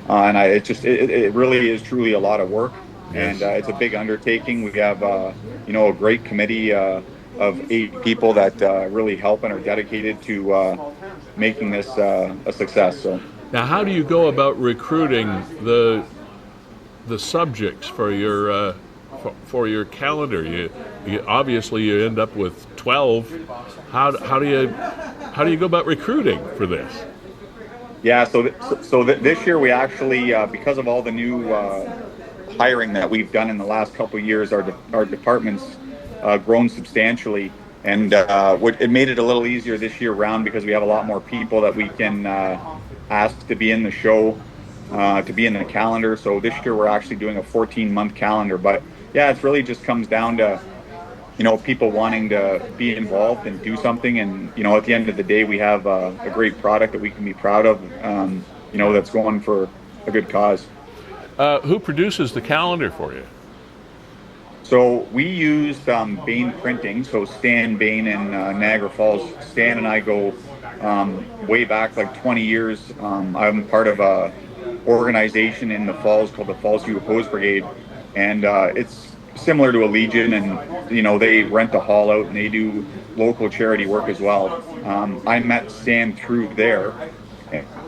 And it really is truly a lot of work, and it's a big undertaking. We have a great committee of 8 people that really help and are dedicated to making this a success. So now, how do you go about recruiting the subjects for your calendar? You obviously you end up with 12. How do you go about recruiting for this? Yeah, so this year we actually, because of all the new hiring that we've done in the last couple of years, our department's grown substantially, and it made it a little easier this year round because we have a lot more people that we can ask to be in the show, to be in the calendar. So this year we're actually doing a 14-month calendar, but yeah, it really just comes down to people wanting to be involved and do something. And, at the end of the day, we have a great product that we can be proud of, that's going for a good cause. Who produces the calendar for you? So we use Bain Printing, so Stan Bain in Niagara Falls. Stan and I go way back, like 20 years. I'm part of a organization in the Falls called the Falls View Hose Brigade, and it's similar to a Legion, and they rent a hall out and they do local charity work as well. I met Stan through there,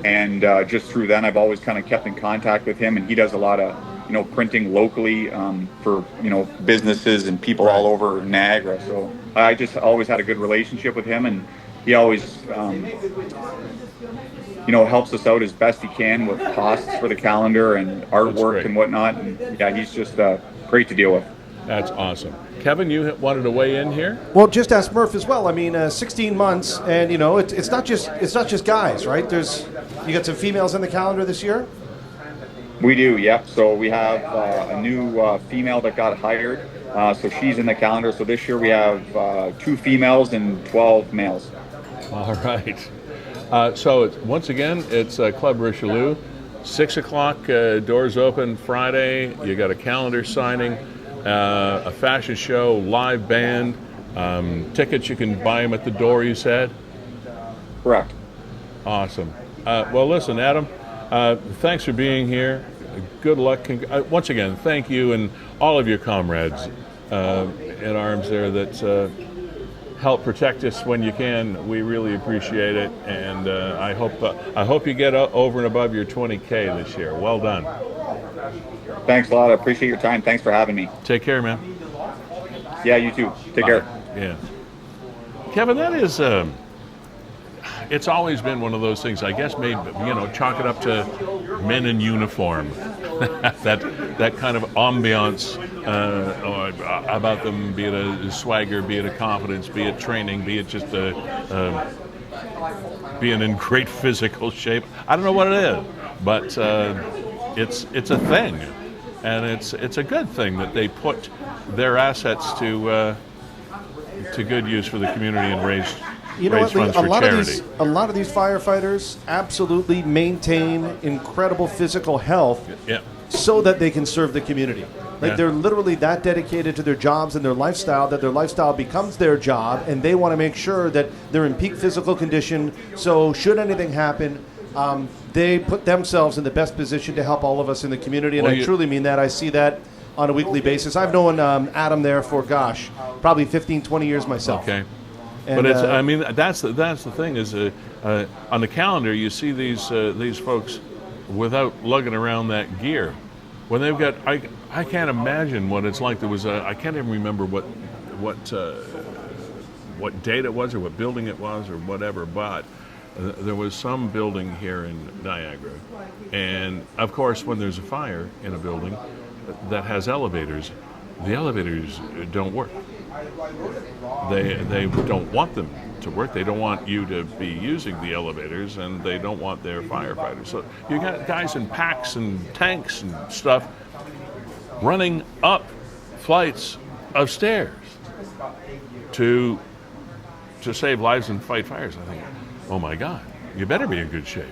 and just through then I've always kind of kept in contact with him, and he does a lot of printing locally for businesses and people all over Niagara. So I just always had a good relationship with him, and he always helps us out as best he can with costs for the calendar and artwork and whatnot. And yeah, he's just great to deal with. That's awesome. Kevin, you wanted to weigh in here? Well, just ask Murph as well. I mean, 16 months, and it's not just guys, right? You got some females in the calendar this year. We do, yep. So we have a new female that got hired, so she's in the calendar. So this year we have 2 females and 12 males. All right. So once again, it's Club Richelieu, 6 o'clock. Doors open Friday. You got a calendar signing. A fashion show, live band, tickets, you can buy them at the door, you said? Correct. Awesome. Well, listen, Adam, thanks for being here. Good luck. Once again, thank you and all of your comrades in arms there that help protect us when you can. We really appreciate it, and I hope you get over and above your 20K this year. Well done. Thanks a lot. I appreciate your time. Thanks for having me. Take care, man. Yeah, you too. Take care. Yeah. Kevin, that is, it's always been one of those things, I guess, maybe, chalk it up to men in uniform. that kind of ambiance about them, be it a swagger, be it a confidence, be it training, be it just being in great physical shape. I don't know what it is, but it's a thing, and it's a good thing that they put their assets to good use for the community and raise funds for charity. A lot of these firefighters absolutely maintain incredible physical health so that they can serve the community. They're literally that dedicated to their jobs and their lifestyle that their lifestyle becomes their job, and they want to make sure that they're in peak physical condition. So should anything happen, they put themselves in the best position to help all of us in the community, and I truly mean that. I see that on a weekly basis. I've known Adam there for, probably 15, 20 years myself. Okay. And, but that's the thing is on the calendar you see these folks without lugging around that gear. When they've got, I can't imagine what it's like. There was I can't even remember what date it was or what building it was or whatever, but there was some building here in Niagara, and of course when there's a fire in a building that has elevators, the elevators don't work. They don't want them to work. They don't want you to be using the elevators, and they don't want their firefighters. So you got guys in packs and tanks and stuff running up flights of stairs to save lives and fight fires. I think, oh my God, you better be in good shape.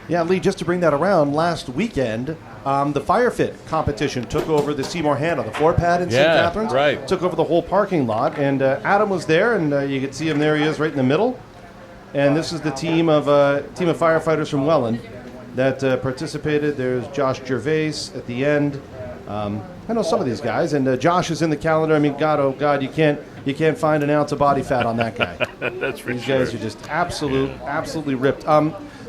Yeah, Lee, just to bring that around, last weekend, the Fire Fit competition took over the Seymour Hannah, the floor pad in St. Catharines. Right. Took over the whole parking lot, and Adam was there, and you could see him there. He is right in the middle. And this is the team of firefighters from Welland that participated. There's Josh Gervais at the end. I know some of these guys, and Josh is in the calendar. I mean, God, oh God, you can't find an ounce of body fat on that guy. That's for These sure. guys are just absolutely ripped.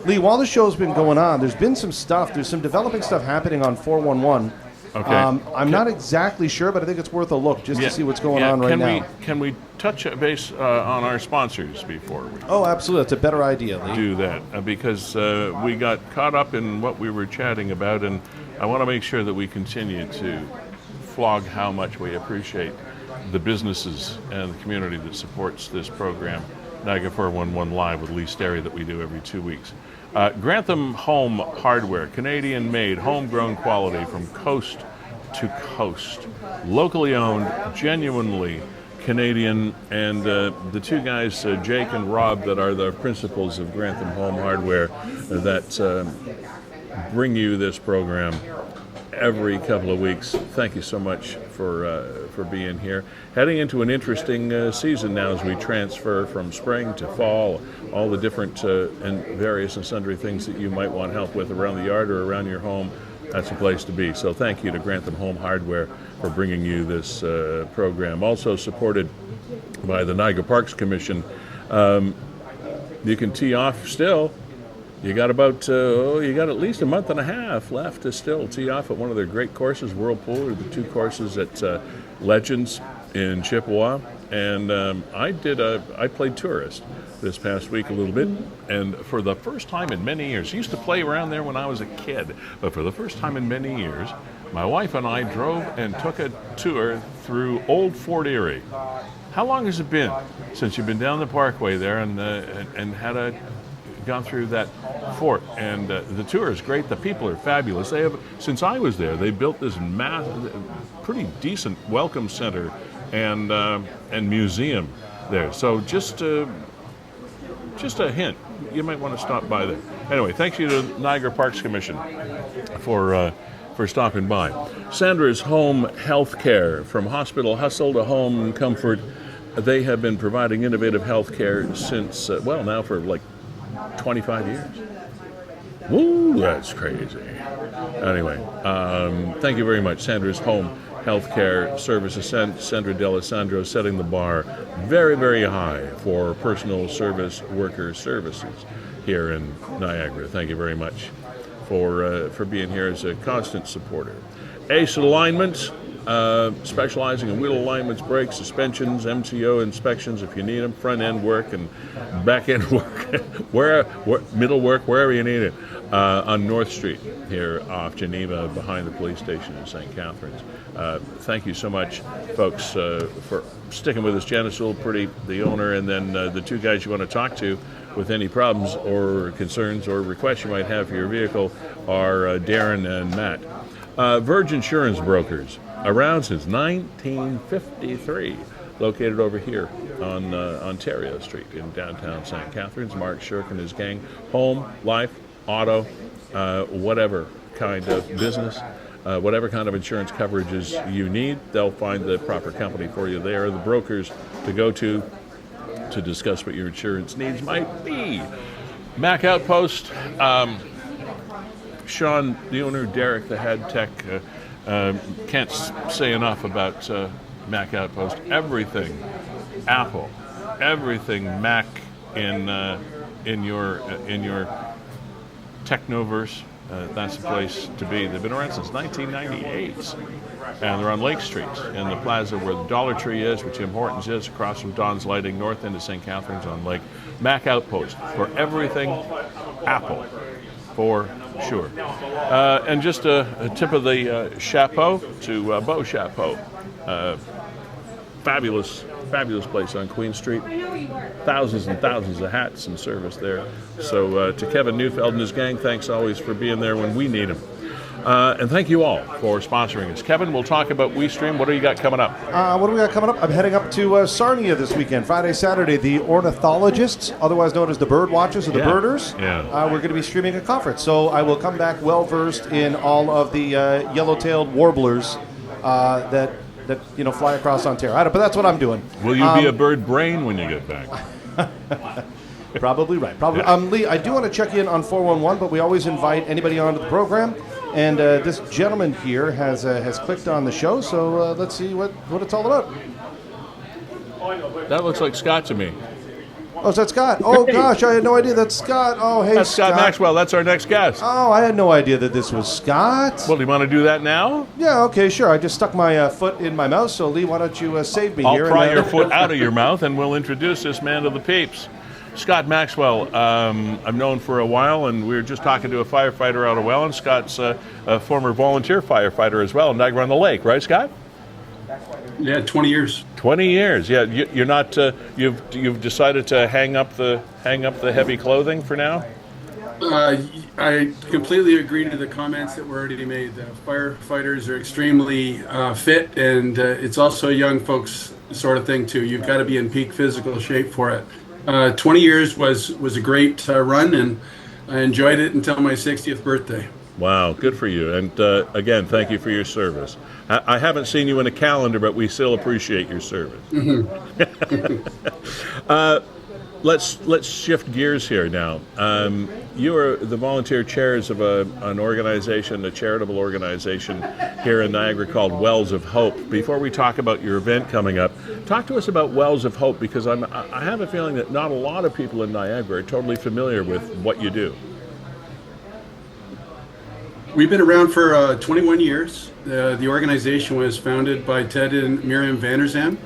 Lee, while the show's been going on, there's been some stuff. There's some developing stuff happening on 411. Okay. I'm not exactly sure, but I think it's worth a look just to see what's going on right now. Can we touch base on our sponsors before we Oh, absolutely. That's a better idea, Lee. do that? Because we got caught up in what we were chatting about, and I want to make sure that we continue to flog how much we appreciate the businesses and the community that supports this program, Niagara 411 Live with Lee Sterry, that we do every 2 weeks. Grantham Home Hardware, Canadian-made, homegrown quality from coast to coast. Locally owned, genuinely Canadian, and the two guys, Jake and Rob, that are the principals of Grantham Home Hardware, that bring you this program every couple of weeks. Thank you so much for being here. Heading into an interesting season now as we transfer from spring to fall, all the different and various and sundry things that you might want help with around the yard or around your home. That's a place to be. So thank you to Grantham Home Hardware for bringing you this program. Also supported by the Niagara Parks Commission. You can tee off still. You got at least a month and a half left to still tee off at one of their great courses, Whirlpool, or the two courses at Legends in Chippewa. And I played tourist this past week a little bit, and for the first time in many years, I used to play around there when I was a kid, but for the first time in many years, my wife and I drove and took a tour through Old Fort Erie. How long has it been since you've been down the Parkway there and had gone through that fort? And the tour is great. The people are fabulous. They have, since I was there, they built this pretty decent welcome center and museum there. So just a hint, you might want to stop by there. Anyway, thank you to Niagara Parks Commission for stopping by. Sandra's Home Health Care, from hospital hustle to home comfort. They have been providing innovative health care since, now for like 25 years. Woo, that's crazy. Anyway, thank you very much. Sandra's Home Healthcare Services. Sandra D'Alessandro setting the bar very, very high for personal service worker services here in Niagara. Thank you very much for being here as a constant supporter. Ace Alignment, specializing in wheel alignments, brakes, suspensions, MCO inspections if you need them, front end work and back end work, middle work, wherever you need it, on North Street here off Geneva behind the police station in St. Catharines. Thank you so much, folks, for sticking with us. Janice Pretty, the owner, and then the two guys you want to talk to with any problems or concerns or requests you might have for your vehicle are Darren and Matt. Verge Insurance Brokers, around since 1953, located over here on Ontario Street in downtown St. Catharines. Mark Shirk and his gang, home, life, auto, whatever kind of business, whatever kind of insurance coverages you need, they'll find the proper company for you. They are the brokers to go to discuss what your insurance needs might be. Mac Outpost, Sean, the owner, Derek, the head tech, can't say enough about Mac Outpost. Everything Apple, everything Mac in your Technoverse. That's the place to be. They've been around since 1998, and they're on Lake Street in the plaza where the Dollar Tree is, where Tim Hortons is, across from Don's Lighting, north end of St. Catharines on Lake. Mac Outpost for everything Apple, for sure. And just a tip of the chapeau to Beau Chapeau. Fabulous place on Queen Street. Thousands and thousands of hats and service there. So to Kevin Neufeld and his gang, thanks always for being there when we need them. And thank you all for sponsoring us. Kevin, we'll talk about WeeStreem. What do you got coming up? What do we got coming up? I'm heading up to Sarnia this weekend, Friday, Saturday. The ornithologists, otherwise known as the bird watchers or the birders, we're going to be streaming a conference. So I will come back well-versed in all of the yellow-tailed warblers that fly across Ontario. But that's what I'm doing. Will you be a bird brain when you get back? Probably right. Probably. Yeah. Lee, I do want to check in on 411, but we always invite anybody onto the program. And this gentleman here has clicked on the show, so let's see what it's all about. That looks like Scott to me. Oh, is that Scott? Oh, gosh, I had no idea that's Scott. Oh, hey, that's Scott Maxwell. That's our next guest. Oh, I had no idea that this was Scott. Well, do you want to do that now? Yeah, okay, sure. I just stuck my foot in my mouth, so Lee, why don't you save me here? I'll pry your foot out of your mouth, and we'll introduce this man to the peeps. Scott Maxwell, I've known for a while, and we were just talking to a firefighter out of Welland. Scott's a former volunteer firefighter as well in Niagara-on-the-Lake, right, Scott? Yeah, 20 years. 20 years. Yeah, you're not. You've decided to hang up the heavy clothing for now. I completely agree to the comments that were already made. The firefighters are extremely fit, and it's also a young folks sort of thing too. You've got to be in peak physical shape for it. 20 years was a great run, and I enjoyed it until my 60th birthday. Wow, good for you. And again, thank you for your service. I haven't seen you in a calendar, but we still appreciate your service. Mm-hmm. Let's shift gears here now. You are the volunteer chairs of an organization, a charitable organization here in Niagara called Wells of Hope. Before we talk about your event coming up, talk to us about Wells of Hope, because I have a feeling that not a lot of people in Niagara are totally familiar with what you do. We've been around for 21 years. The organization was founded by Ted and Miriam Vanderzam.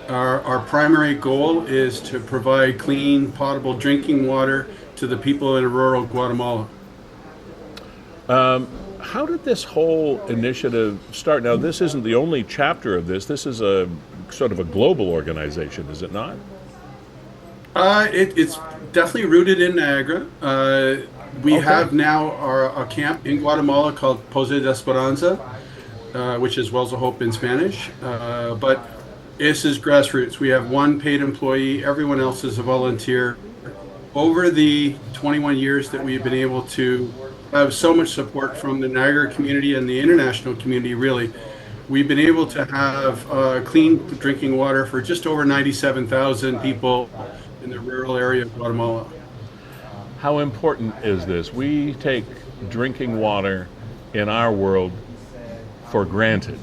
Our primary goal is to provide clean, potable drinking water to the people in rural Guatemala. How did this whole initiative start? Now, this isn't the only chapter of this. This is a sort of a global organization, is it not? It's definitely rooted in Niagara. We have now a camp in Guatemala called Pose de Esperanza, which is Wells of Hope in Spanish. But this is grassroots. We have one paid employee. Everyone else is a volunteer. Over the 21 years that we've been able to have so much support from the Niagara community and the international community, really, we've been able to have clean drinking water for just over 97,000 people in the rural area of Guatemala. How important is this? We take drinking water in our world for granted.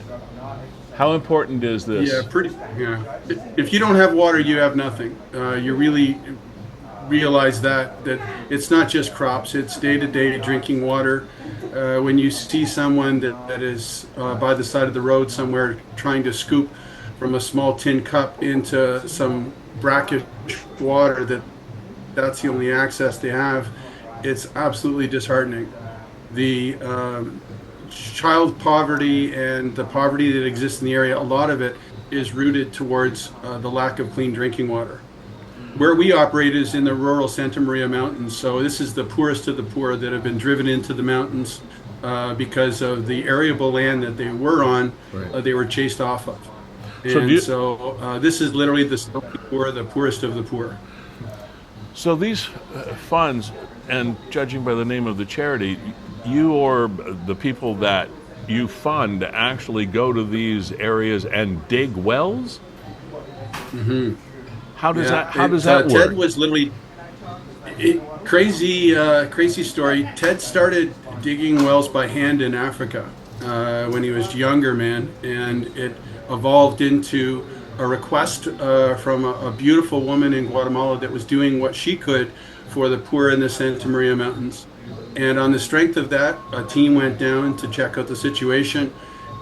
How important is this? Yeah. If you don't have water, you have nothing. You really realize that it's not just crops, it's day-to-day drinking water. When you see someone that is by the side of the road somewhere trying to scoop from a small tin cup into some brackish water that's the only access they have, it's absolutely disheartening. The child poverty and the poverty that exists in the area, a lot of it is rooted towards the lack of clean drinking water. Where we operate is in the rural Santa Maria Mountains, so this is the poorest of the poor that have been driven into the mountains because of the arable land that they were on, they were chased off of. And so this is literally the poor, the poorest of the poor. So these funds, and judging by the name of the charity, you or the people that you fund actually go to these areas and dig wells? Mm-hmm. How does that work? Ted was literally crazy story. Ted started digging wells by hand in Africa when he was younger, man, and it evolved into a request from a beautiful woman in Guatemala that was doing what she could for the poor in the Santa Maria Mountains. And on the strength of that, a team went down to check out the situation.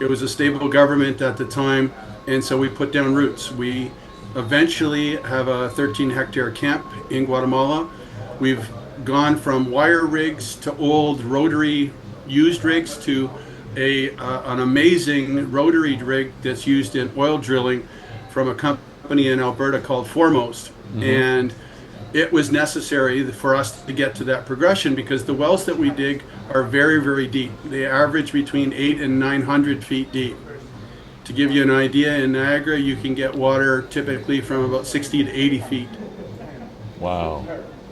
It was a stable government at the time, and so we put down roots. We eventually have a 13-hectare camp in Guatemala. We've gone from wire rigs to old rotary used rigs to an amazing rotary rig that's used in oil drilling from a company in Alberta called Foremost. Mm-hmm. And it was necessary for us to get to that progression because the wells that we dig are very, very deep. They average between 800 and 900 feet deep. To give you an idea, in Niagara, you can get water typically from about 60 to 80 feet. Wow.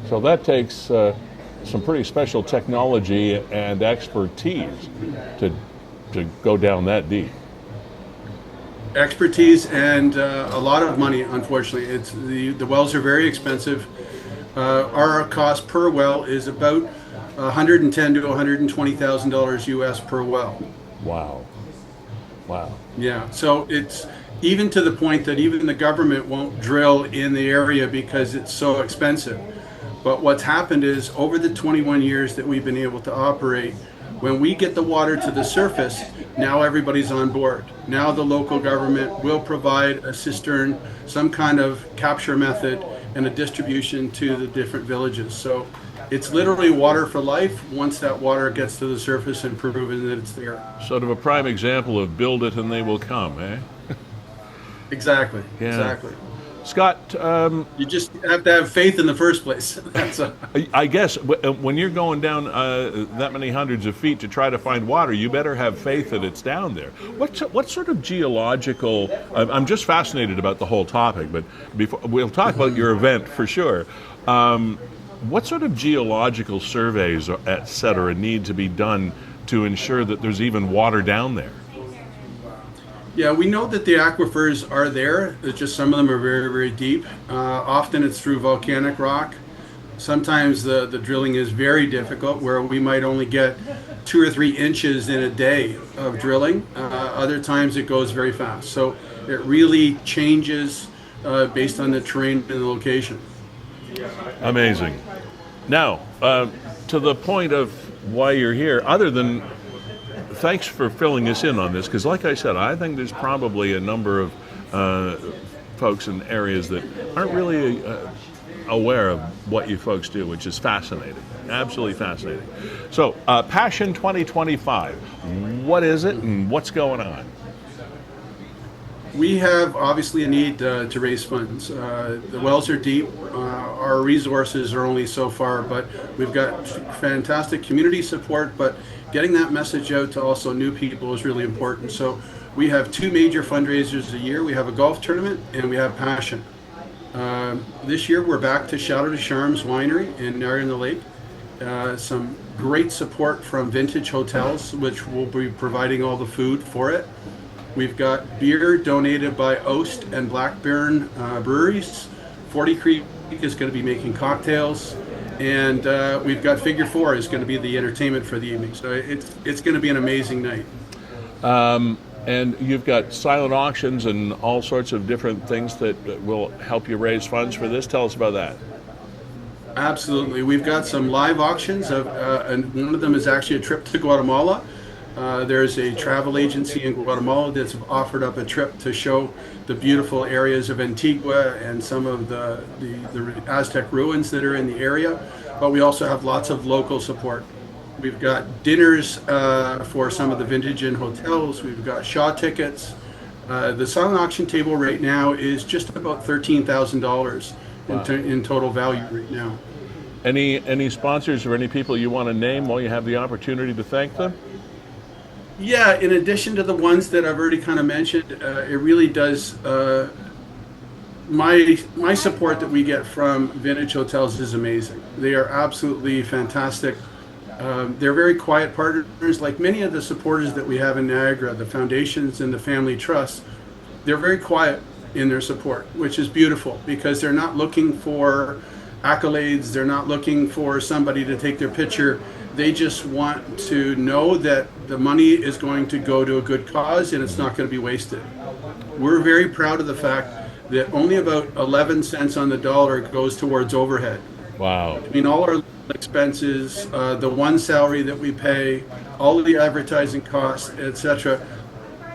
So that takes some pretty special technology and expertise to go down that deep. Expertise and a lot of money, unfortunately. It's the wells are very expensive. Our cost per well is about $110,000 to $120,000 US per well. Wow. Yeah, so it's even to the point that even the government won't drill in the area because it's so expensive. But what's happened is over the 21 years that we've been able to operate, when we get the water to the surface, now everybody's on board. Now the local government will provide a cistern, some kind of capture method, and a distribution to the different villages. So it's literally water for life once that water gets to the surface and proven that it's there. Sort of a prime example of build it and they will come, eh? Exactly. Yeah. Exactly. Scott, you just have to have faith in the first place. I guess when you're going down that many hundreds of feet to try to find water, you better have faith that it's down there. What sort of geological? I'm just fascinated about the whole topic, but before we'll talk about your event for sure. What sort of geological surveys, et cetera, need to be done to ensure that there's even water down there? Yeah, we know that the aquifers are there. It's just some of them are very, very deep. Often it's through volcanic rock. Sometimes the drilling is very difficult, where we might only get 2 or 3 inches in a day of drilling. Other times it goes very fast. So it really changes based on the terrain and the location. Amazing. Now, to the point of why you're here, other than thanks for filling us in on this, because like I said, I think there's probably a number of folks in areas that aren't really aware of what you folks do, which is fascinating, absolutely fascinating. So, Passion 2025, what is it and what's going on? We have obviously a need to raise funds. The wells are deep. Our resources are only so far, but we've got fantastic community support, but getting that message out to also new people is really important. So we have 2 major fundraisers a year. We have a golf tournament and we have Passion. This year we're back to Chateau de Charmes Winery in Niagara-on-the-Lake. Some great support from Vintage Hotels, which will be providing all the food for it. We've got beer donated by Oast and Blackburn breweries. 40 Creek is going to be making cocktails. And we've got Figure 4 is going to be the entertainment for the evening. So it's going to be an amazing night. And you've got silent auctions and all sorts of different things that will help you raise funds for this. Tell us about that. Absolutely. We've got some live auctions, and one of them is actually a trip to Guatemala. There's a travel agency in Guatemala that's offered up a trip to show the beautiful areas of Antigua and some of the Aztec ruins that are in the area. But we also have lots of local support. We've got dinners for some of the Vintage Inn hotels. We've got Shaw tickets. The silent auction table right now is just about $13,000 in total value right now. Any sponsors or any people you want to name while you have the opportunity to thank them? Yeah, in addition to the ones that I've already kind of mentioned, it really does. My support that we get from Vintage Hotels is amazing. They are absolutely fantastic. They're very quiet partners, like many of the supporters that we have in Niagara, the foundations and the family trusts. They're very quiet in their support, which is beautiful because they're not looking for accolades. They're not looking for somebody to take their picture. They just want to know that the money is going to go to a good cause and it's not going to be wasted. We're very proud of the fact that only about 11 cents on the dollar goes towards overhead. Wow. I mean, all our expenses, the one salary that we pay, all of the advertising costs, etc.,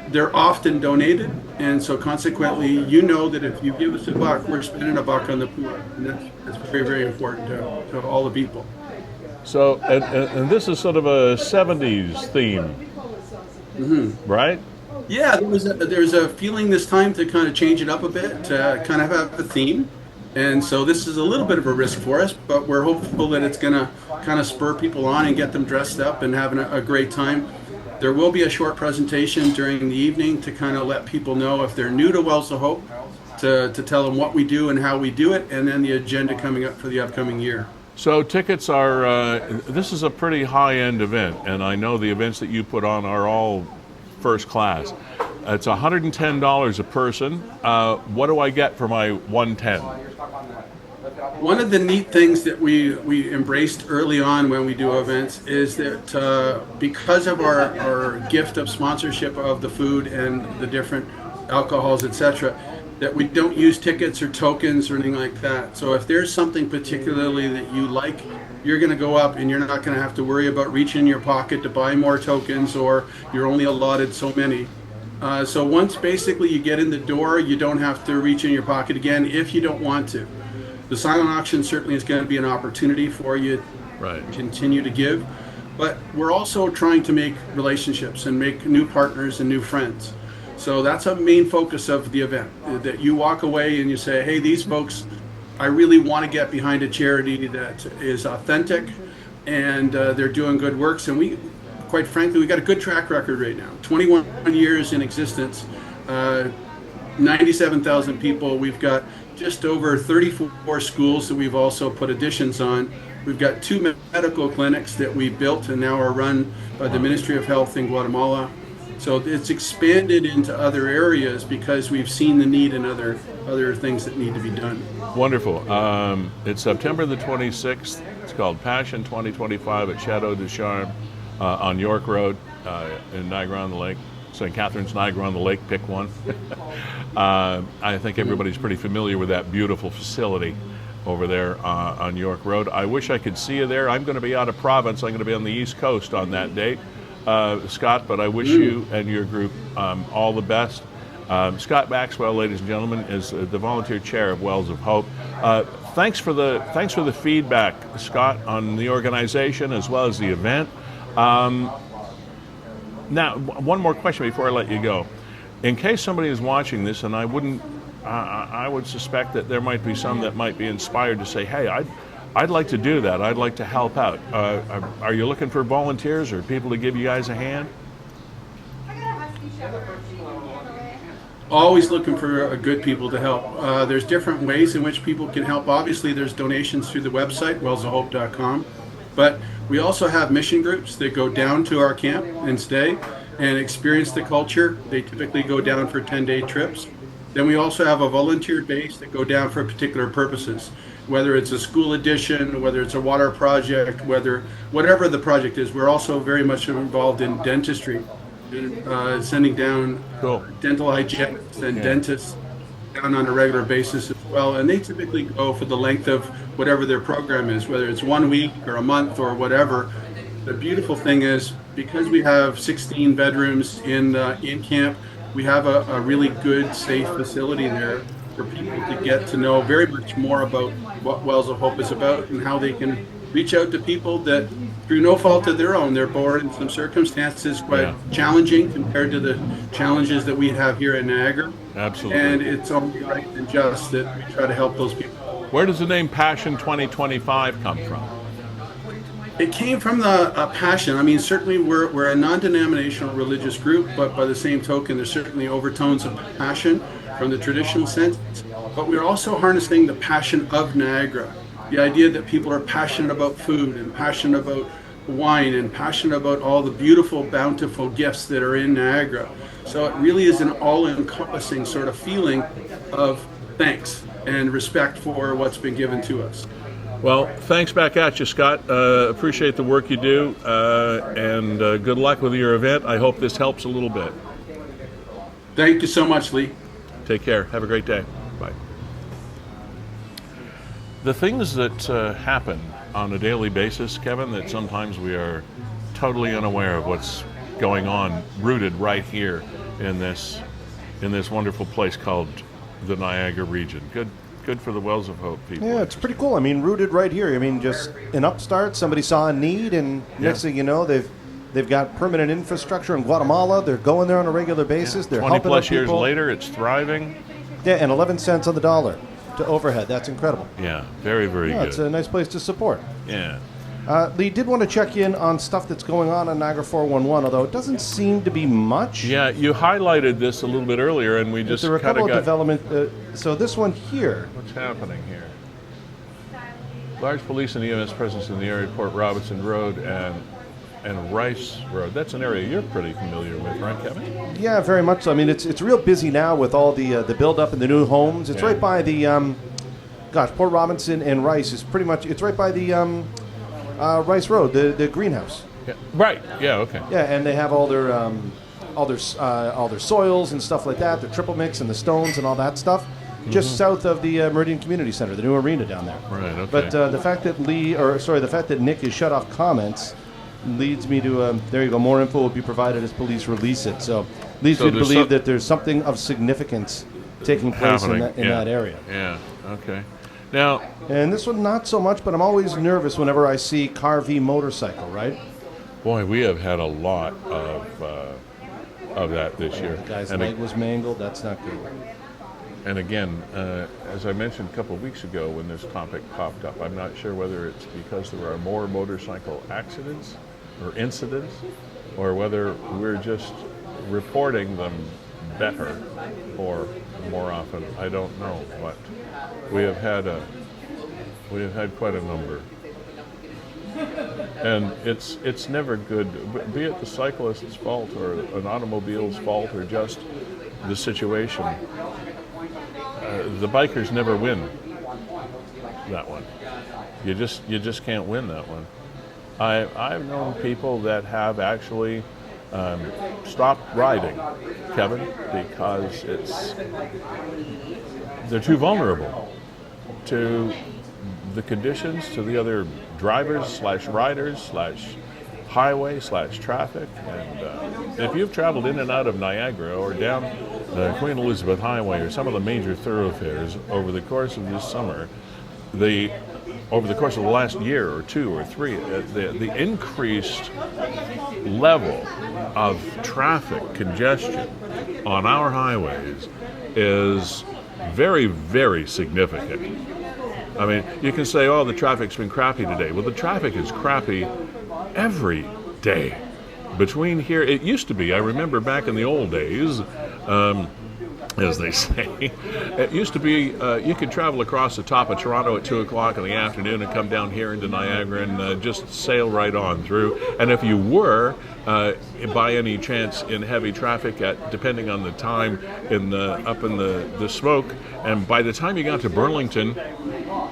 they're often donated, and so consequently, you know that if you give us $1, we're spending $1 on the pool, and that's very, very important to all the people. So, and this is sort of a 70s theme, right? Yeah, there's a feeling this time to kind of change it up a bit, to kind of have a theme. And so this is a little bit of a risk for us, but we're hopeful that it's going to kind of spur people on and get them dressed up and having a great time. There will be a short presentation during the evening to kind of let people know if they're new to Wells of Hope, to tell them what we do and how we do it, and then the agenda coming up for the upcoming year. So tickets are, this is a pretty high-end event, and I know the events that you put on are all first class. It's $110 a person. What do I get for my 110? One of the neat things that we embraced early on when we do events is that because of our gift of sponsorship of the food and the different alcohols, etc., that we don't use tickets or tokens or anything like that. So if there's something particularly that you like, you're going to go up and you're not going to have to worry about reaching in your pocket to buy more tokens, or you're only allotted so many. So once basically you get in the door, you don't have to reach in your pocket again if you don't want to. The silent auction certainly is going to be an opportunity for you to continue to give, but we're also trying to make relationships and make new partners and new friends. So that's a main focus of the event, that you walk away and you say, hey, these folks, I really want to get behind a charity that is authentic and they're doing good works. And we, quite frankly, we got a good track record right now. 21 years in existence, 97,000 people. We've got just over 34 schools that we've also put additions on. We've got 2 medical clinics that we built and now are run by the Ministry of Health in Guatemala. So it's expanded into other areas because we've seen the need in other things that need to be done. Wonderful. It's September the 26th. It's called Passion 2025 at Chateau de Charme on York Road in Niagara-on-the-Lake. St. Catharines, Niagara-on-the-Lake, pick one. I think everybody's pretty familiar with that beautiful facility over there on York Road. I wish I could see you there. I'm going to be out of province. I'm going to be on the East Coast on that date, Scott, but I wish you and your group all the best. Scott Maxwell, ladies and gentlemen, is the volunteer chair of Wells of Hope. Thanks for the feedback, Scott, on the organization as well as the event. Now, one more question before I let you go. In case somebody is watching this, and I would suspect that there might be some that might be inspired to say, hey, I'd like to do that. I'd like to help out. Are you looking for volunteers or people to give you guys a hand? Always looking for good people to help. There's different ways in which people can help. Obviously, there's donations through the website, wellsofhope.com. But we also have mission groups that go down to our camp and stay. and experience the culture. They typically go down for 10-day trips. Then we also have a volunteer base that go down for particular purposes, whether it's a school addition, whether it's a water project, whatever the project is. We're also very much involved in dentistry, sending down dental hygienists and dentists down on a regular basis as well. And they typically go for the length of whatever their program is, whether it's 1 week or a month or whatever. The beautiful thing is, because we have 16 bedrooms in camp, we have a really good, safe facility there for people to get to know very much more about what Wells of Hope is about and how they can reach out to people that, through no fault of their own, they're born in some circumstances quite challenging compared to the challenges that we have here in Niagara. Absolutely. And it's only right and just that we try to help those people. Where does the name Passion 2025 come from? It came from the passion. I mean, certainly we're a non-denominational religious group, but by the same token, there's certainly overtones of passion from the traditional sense. But we're also harnessing the passion of Niagara. The idea that people are passionate about food and passionate about wine and passionate about all the beautiful, bountiful gifts that are in Niagara. So it really is an all-encompassing sort of feeling of thanks and respect for what's been given to us. Well, thanks back at you, Scott. Appreciate the work you do, and good luck with your event. I hope this helps a little bit. Thank you so much, Lee. Take care. Have a great day. Bye. The things that happen on a daily basis, Kevin, that sometimes we are totally unaware of what's going on, rooted right here in this wonderful place called the Niagara region. Good for the Wells of Hope people. Yeah, it's pretty cool. I mean, rooted right here. I mean, just an upstart, somebody saw a need, and next thing you know, they've got permanent infrastructure in Guatemala. They're going there on a regular basis. They're 20 helping plus people. years later, it's thriving. Yeah, and 11 cents on the dollar to overhead. That's incredible. Yeah, very, very good. It's a nice place to support. Yeah. Lee, did want to check in on stuff that's going on Niagara 411, although it doesn't seem to be much. Yeah, you highlighted this a little bit earlier, and we just there were a couple of got development. So this one here. What's happening here? Large police and EMS presence in the area of Port Robinson Road and Rice Road. That's an area you're pretty familiar with, right, Kevin? Yeah, very much so. I mean, it's real busy now with all the build-up and the new homes. It's right by the, Port Robinson and Rice is pretty much, it's right by the Rice Road, the greenhouse. Yeah. Right. Yeah. Okay. Yeah, and they have all their soils and stuff like that, the triple mix and the stones and all that stuff, just south of the Meridian Community Center, the new arena down there. Right. Okay. But the fact that Nick has shut off comments leads me to there you go. More info will be provided as police release it. So leads me to believe that there's something of significance taking place in that area. Yeah. Okay. Now, and this one not so much, but I'm always nervous whenever I see car v motorcycle. Right? Boy, we have had a lot of that this year. The guy's leg was mangled. That's not good. And again, as I mentioned a couple of weeks ago when this topic popped up, I'm not sure whether it's because there are more motorcycle accidents or incidents, or whether we're just reporting them better or more often. I don't know, but we have had quite a number. And it's never good, be it the cyclist's fault or an automobile's fault or just the situation. The bikers never win that one. You just can't win that one. I've known people that have actually stopped riding, Kevin, because they're too vulnerable to the conditions, to the other drivers / riders / highway / traffic. And if you've traveled in and out of Niagara or down the Queen Elizabeth Highway or some of the major thoroughfares over the course of this summer, over the course of the last year or two or three, the increased level of traffic congestion on our highways is very, very significant. I mean, you can say, oh, the traffic's been crappy today. Well, the traffic is crappy every day. Between here, it used to be, I remember back in the old days, as they say. It used to be you could travel across the top of Toronto at 2 o'clock in the afternoon and come down here into Niagara and just sail right on through. And if you were, by any chance, in heavy traffic, depending on the time, up in the smoke, and by the time you got to Burlington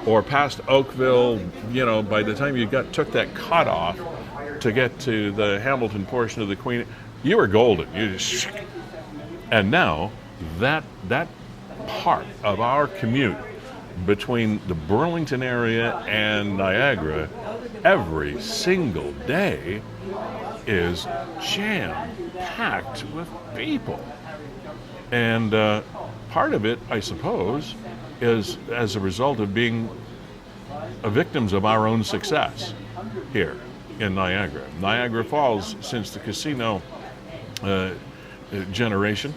or past Oakville, by the time you took that cutoff to get to the Hamilton portion of the Queen, you were golden. And now, that part of our commute between the Burlington area and Niagara every single day is jam-packed with people. And part of it, I suppose, is as a result of being victims of our own success here in Niagara. Niagara Falls, since the casino generation,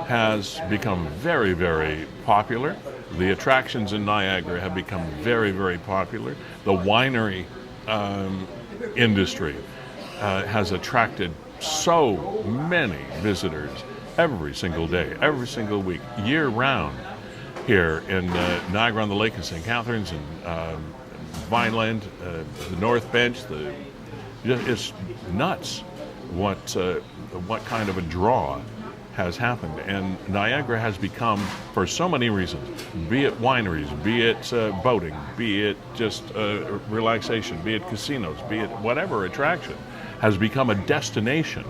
has become very, very popular. The attractions in Niagara have become very, very popular. The winery industry has attracted so many visitors every single day, every single week, year-round here in Niagara on the Lake and St. Catharines and Vineland, the North Bench. It's nuts what kind of a draw has happened, and Niagara has become, for so many reasons, be it wineries, be it boating, be it just relaxation, be it casinos, be it whatever attraction, has become a destination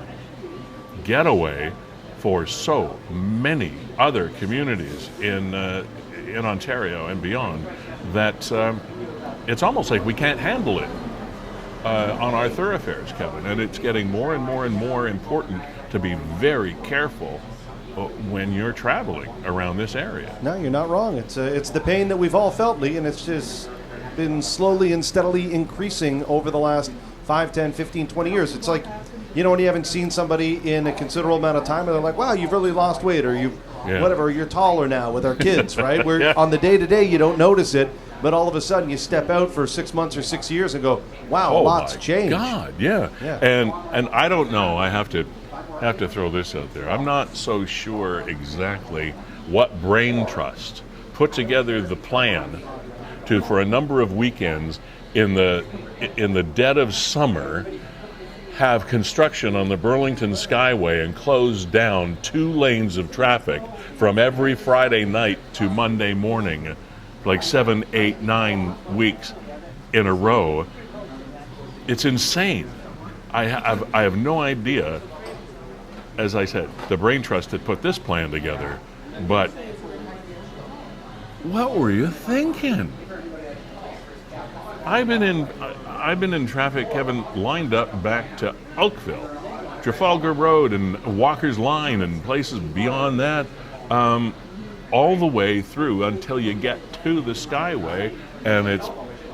getaway for so many other communities in Ontario and beyond that it's almost like we can't handle it on our thoroughfares, Kevin, and it's getting more and more and more important to be very careful when you're traveling around this area. No, you're not wrong. It's the pain that we've all felt, Lee, and it's just been slowly and steadily increasing over the last 5, 10, 15, 20 years. It's like, when you haven't seen somebody in a considerable amount of time, and they're like, wow, you've really lost weight, or whatever, you're taller now with our kids, right? Where on the day-to-day, you don't notice it, but all of a sudden you step out for 6 months or 6 years and go, wow, a lot's changed. God, yeah. And I don't know, I have to throw this out there. I'm not so sure exactly what brain trust put together the plan to, for a number of weekends in the dead of summer, have construction on the Burlington Skyway and close down 2 lanes of traffic from every Friday night to Monday morning, like 7, 8, 9 weeks in a row. It's insane. I have no idea, as I said, the brain trust that put this plan together, but what were you thinking? I've been in traffic, Kevin, lined up back to Oakville, Trafalgar Road and Walker's Line and places beyond that, all the way through until you get to the Skyway, and it's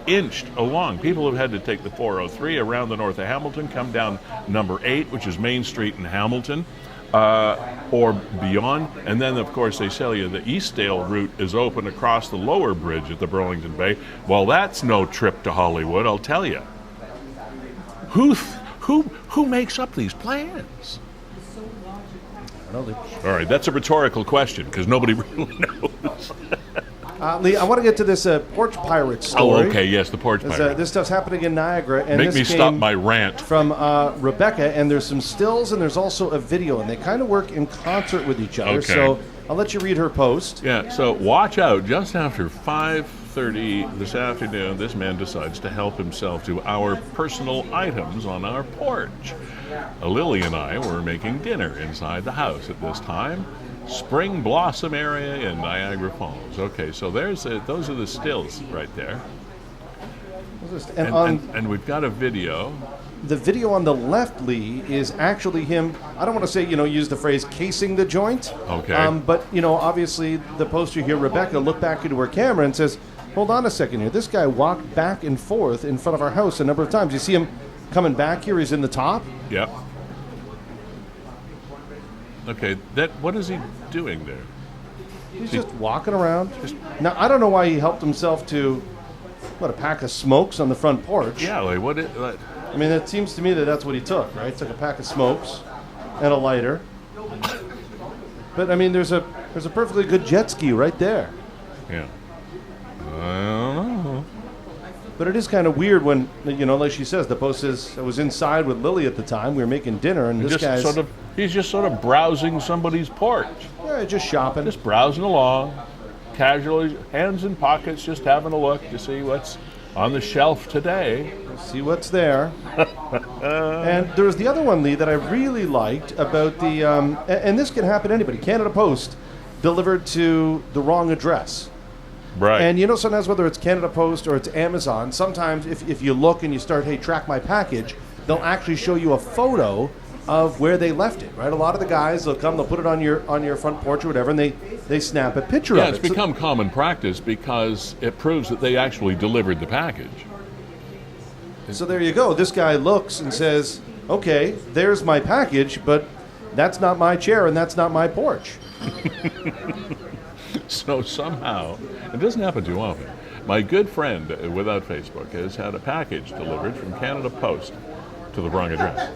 inched along. People have had to take the 403 around the north of Hamilton, come down number 8, which is Main Street in Hamilton, or beyond. And then, of course, they tell you the Eastdale route is open across the lower bridge at the Burlington Bay. Well, that's no trip to Hollywood, I'll tell you. Who makes up these plans? All right, that's a rhetorical question because nobody really knows. Lee, I want to get to this porch pirate story. Oh, okay, yes, the porch pirate. This stuff's happening in Niagara. And Make me stop my rant. From Rebecca, and there's some stills and there's also a video, and they kind of work in concert with each other. Okay. So I'll let you read her post. Yeah, so watch out. Just after 5:30 this afternoon, this man decides to help himself to our personal items on our porch. Lily and I were making dinner inside the house at this time. Spring blossom area in Niagara Falls. Okay, so those are the stills right there. And we've got a video. The video on the left, Lee, is actually him. I don't want to say, use the phrase casing the joint. Okay. But, obviously the poster here, Rebecca, looked back into her camera and says, hold on a second here. This guy walked back and forth in front of our house a number of times. You see him coming back here. He's in the top. Yep. Okay, what is he doing there? He's just walking around. Now, I don't know why he helped himself to, a pack of smokes on the front porch. Yeah, like what? I mean, it seems to me that's what he took, right? Took a pack of smokes and a lighter. But, I mean, there's a There's a perfectly good jet ski right there. Yeah. I don't know. But it is kind of weird when, like she says, the post says, I was inside with Lily at the time. We were making dinner, and this guy's... He's just sort of browsing somebody's porch. Yeah, just shopping. Just browsing along, casually, hands in pockets, just having a look to see what's on the shelf today. See what's there. And there was the other one, Lee, that I really liked about the... and this can happen to anybody. Canada Post delivered to the wrong address. Right. And sometimes whether it's Canada Post or it's Amazon, sometimes if you look and you start, hey, track my package, they'll actually show you a photo of where they left it, right? A lot of the guys, they'll come, they'll put it on your front porch or whatever, and they snap a picture of it. Yeah, it's become common practice because it proves that they actually delivered the package. So there you go. This guy looks and says, okay, there's my package, but that's not my chair and that's not my porch. So somehow, it doesn't happen too often, my good friend without Facebook has had a package delivered from Canada Post to the wrong address.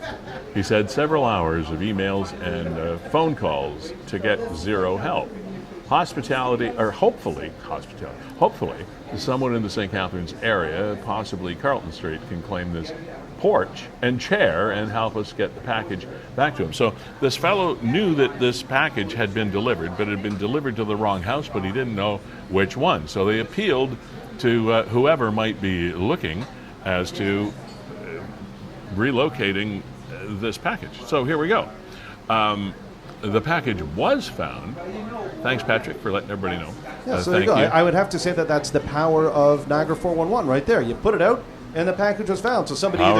He's had several hours of emails and phone calls to get zero help. Hopefully, someone in the St. Catharines area, possibly Carlton Street, can claim this porch and chair and help us get the package back to him. So this fellow knew that this package had been delivered, but it had been delivered to the wrong house, but he didn't know which one. So they appealed to whoever might be looking as to relocating this package. So here we go. The package was found. Thanks, Patrick, for letting everybody know. Yeah, so there you go. I would have to say that that's the power of Niagara 411 right there. You put it out, and the package was found. So somebody I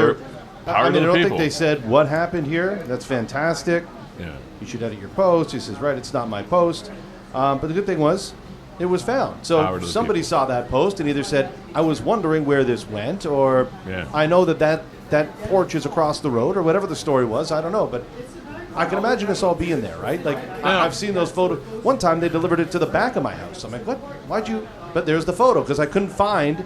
don't think they said, what happened here? That's fantastic. Yeah. You should edit your post. He says, right, it's not my post. But the good thing was, it was found. So somebody saw that post and either said, I was wondering where this went, or I know that porch is across the road, or whatever the story was. I don't know, but I can imagine us all being there, right? Like, I've seen those photos. One time they delivered it to the back of my house. I'm like, what? Why'd you? But there's the photo, because I couldn't find...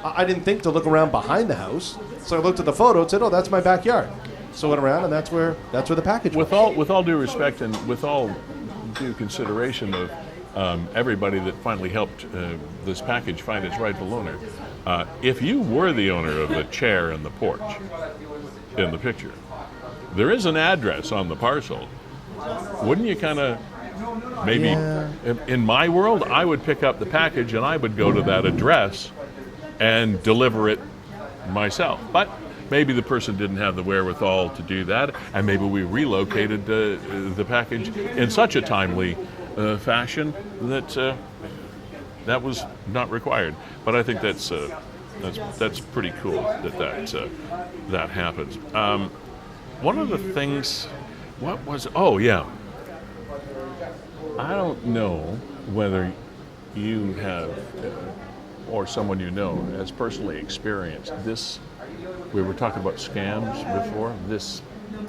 I didn't think to look around behind the house, so I looked at the photo and said, "Oh, that's my backyard." So I went around, and that's where the package was. With all due respect and with all due consideration of everybody that finally helped this package find its rightful owner, if you were the owner of the chair and the porch in the picture, there is an address on the parcel. Wouldn't you kind of maybe? Yeah. In my world, I would pick up the package and I would go to that address and deliver it myself. But maybe the person didn't have the wherewithal to do that, and maybe we relocated the package in such a timely fashion that that was not required. But I think that's pretty cool that happens. One of the things, I don't know whether you have or someone you know has personally experienced this. We were talking about scams before, this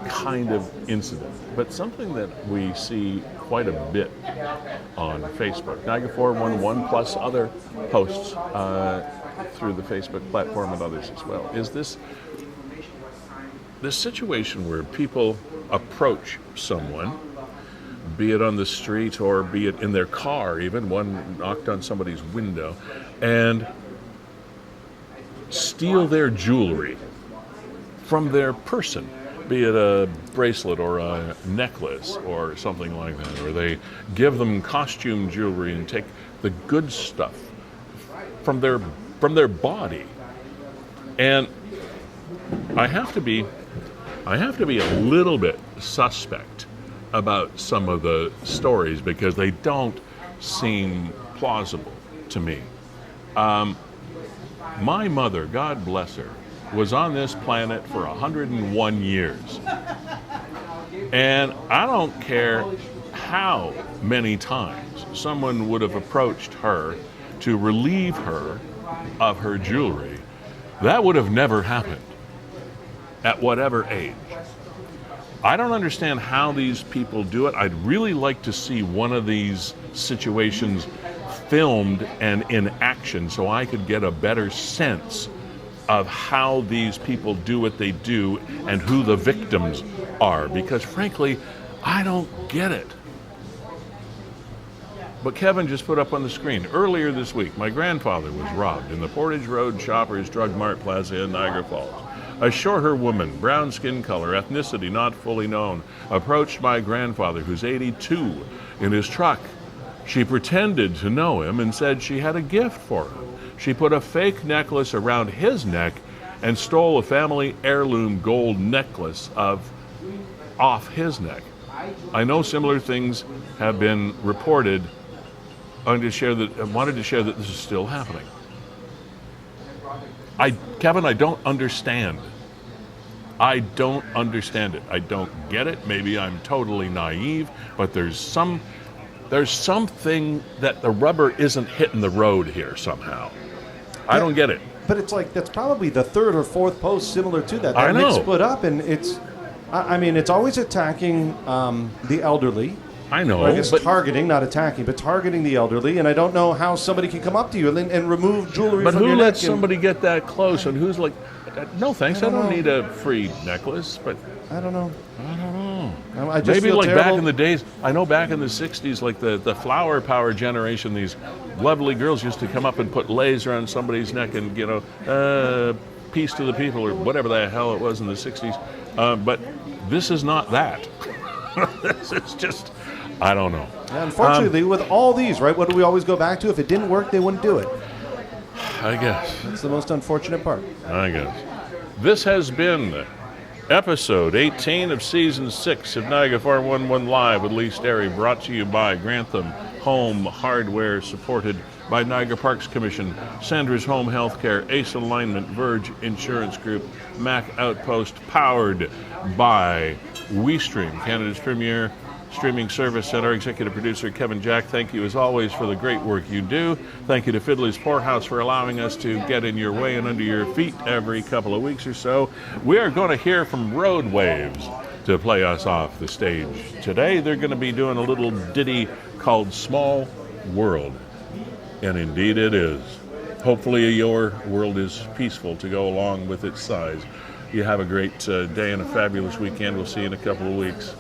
kind of incident, but something that we see quite a bit on Facebook, Niagara 411 plus other posts through the Facebook platform and others as well, is this situation where people approach someone, be it on the street or be it in their car even. One knocked on somebody's window and steal their jewelry from their person, be it a bracelet or a necklace or something like that, or they give them costume jewelry and take the good stuff from their body. And I have to be a little bit suspect about some of the stories because they don't seem plausible to me. My mother, God bless her, was on this planet for 101 years. And I don't care how many times someone would have approached her to relieve her of her jewelry, that would have never happened at whatever age. I don't understand how these people do it. I'd really like to see one of these situations filmed and in action so I could get a better sense of how these people do what they do and who the victims are, because frankly, I don't get it. But Kevin just put up on the screen, earlier this week, my grandfather was robbed in the Portage Road Shoppers Drug Mart Plaza in Niagara Falls. A shorter woman, brown skin color, ethnicity not fully known, approached my grandfather, who's 82, in his truck. She pretended to know him and said she had a gift for him. She put a fake necklace around his neck and stole a family heirloom gold necklace off his neck. I know similar things have been reported. I wanted to share that this is still happening. Kevin, I don't understand. I don't understand it. I don't get it. Maybe I'm totally naive, but there's something that the rubber isn't hitting the road here somehow. I don't get it. But it's like that's probably the third or fourth post similar to that. I know. Nick split up, and it's always attacking the elderly. I know. I guess targeting, not attacking, but targeting the elderly. And I don't know how somebody can come up to you and remove jewelry but from your neck. But who lets somebody get that close? And who's like, no thanks, I don't need a free necklace. But I don't know. I just maybe feel like terrible. back in the days, I know back in the 60s, like the flower power generation, these lovely girls used to come up and put laser on somebody's neck and, peace to the people or whatever the hell it was in the 60s. But this is not that. This is just, I don't know. Yeah, unfortunately, with all these, right, what do we always go back to? If it didn't work, they wouldn't do it. I guess. That's the most unfortunate part. I guess. This has been episode 18 of season 6 of Niagara 411 Live with Sterry, brought to you by Grantham Home Hardware, supported by Niagara Parks Commission, Sandra's Home Healthcare, Ace Alignment, Verge Insurance Group, Mac Outpost, powered by WeeStream, Canada's premier streaming service, and our executive producer, Kevin Jack. Thank you, as always, for the great work you do. Thank you to Fiddler's Poorhouse for allowing us to get in your way and under your feet every couple of weeks or so. We are going to hear from Road Waves to play us off the stage. Today, they're going to be doing a little ditty called Small World. And indeed it is. Hopefully your world is peaceful to go along with its size. You have a great day and a fabulous weekend. We'll see you in a couple of weeks.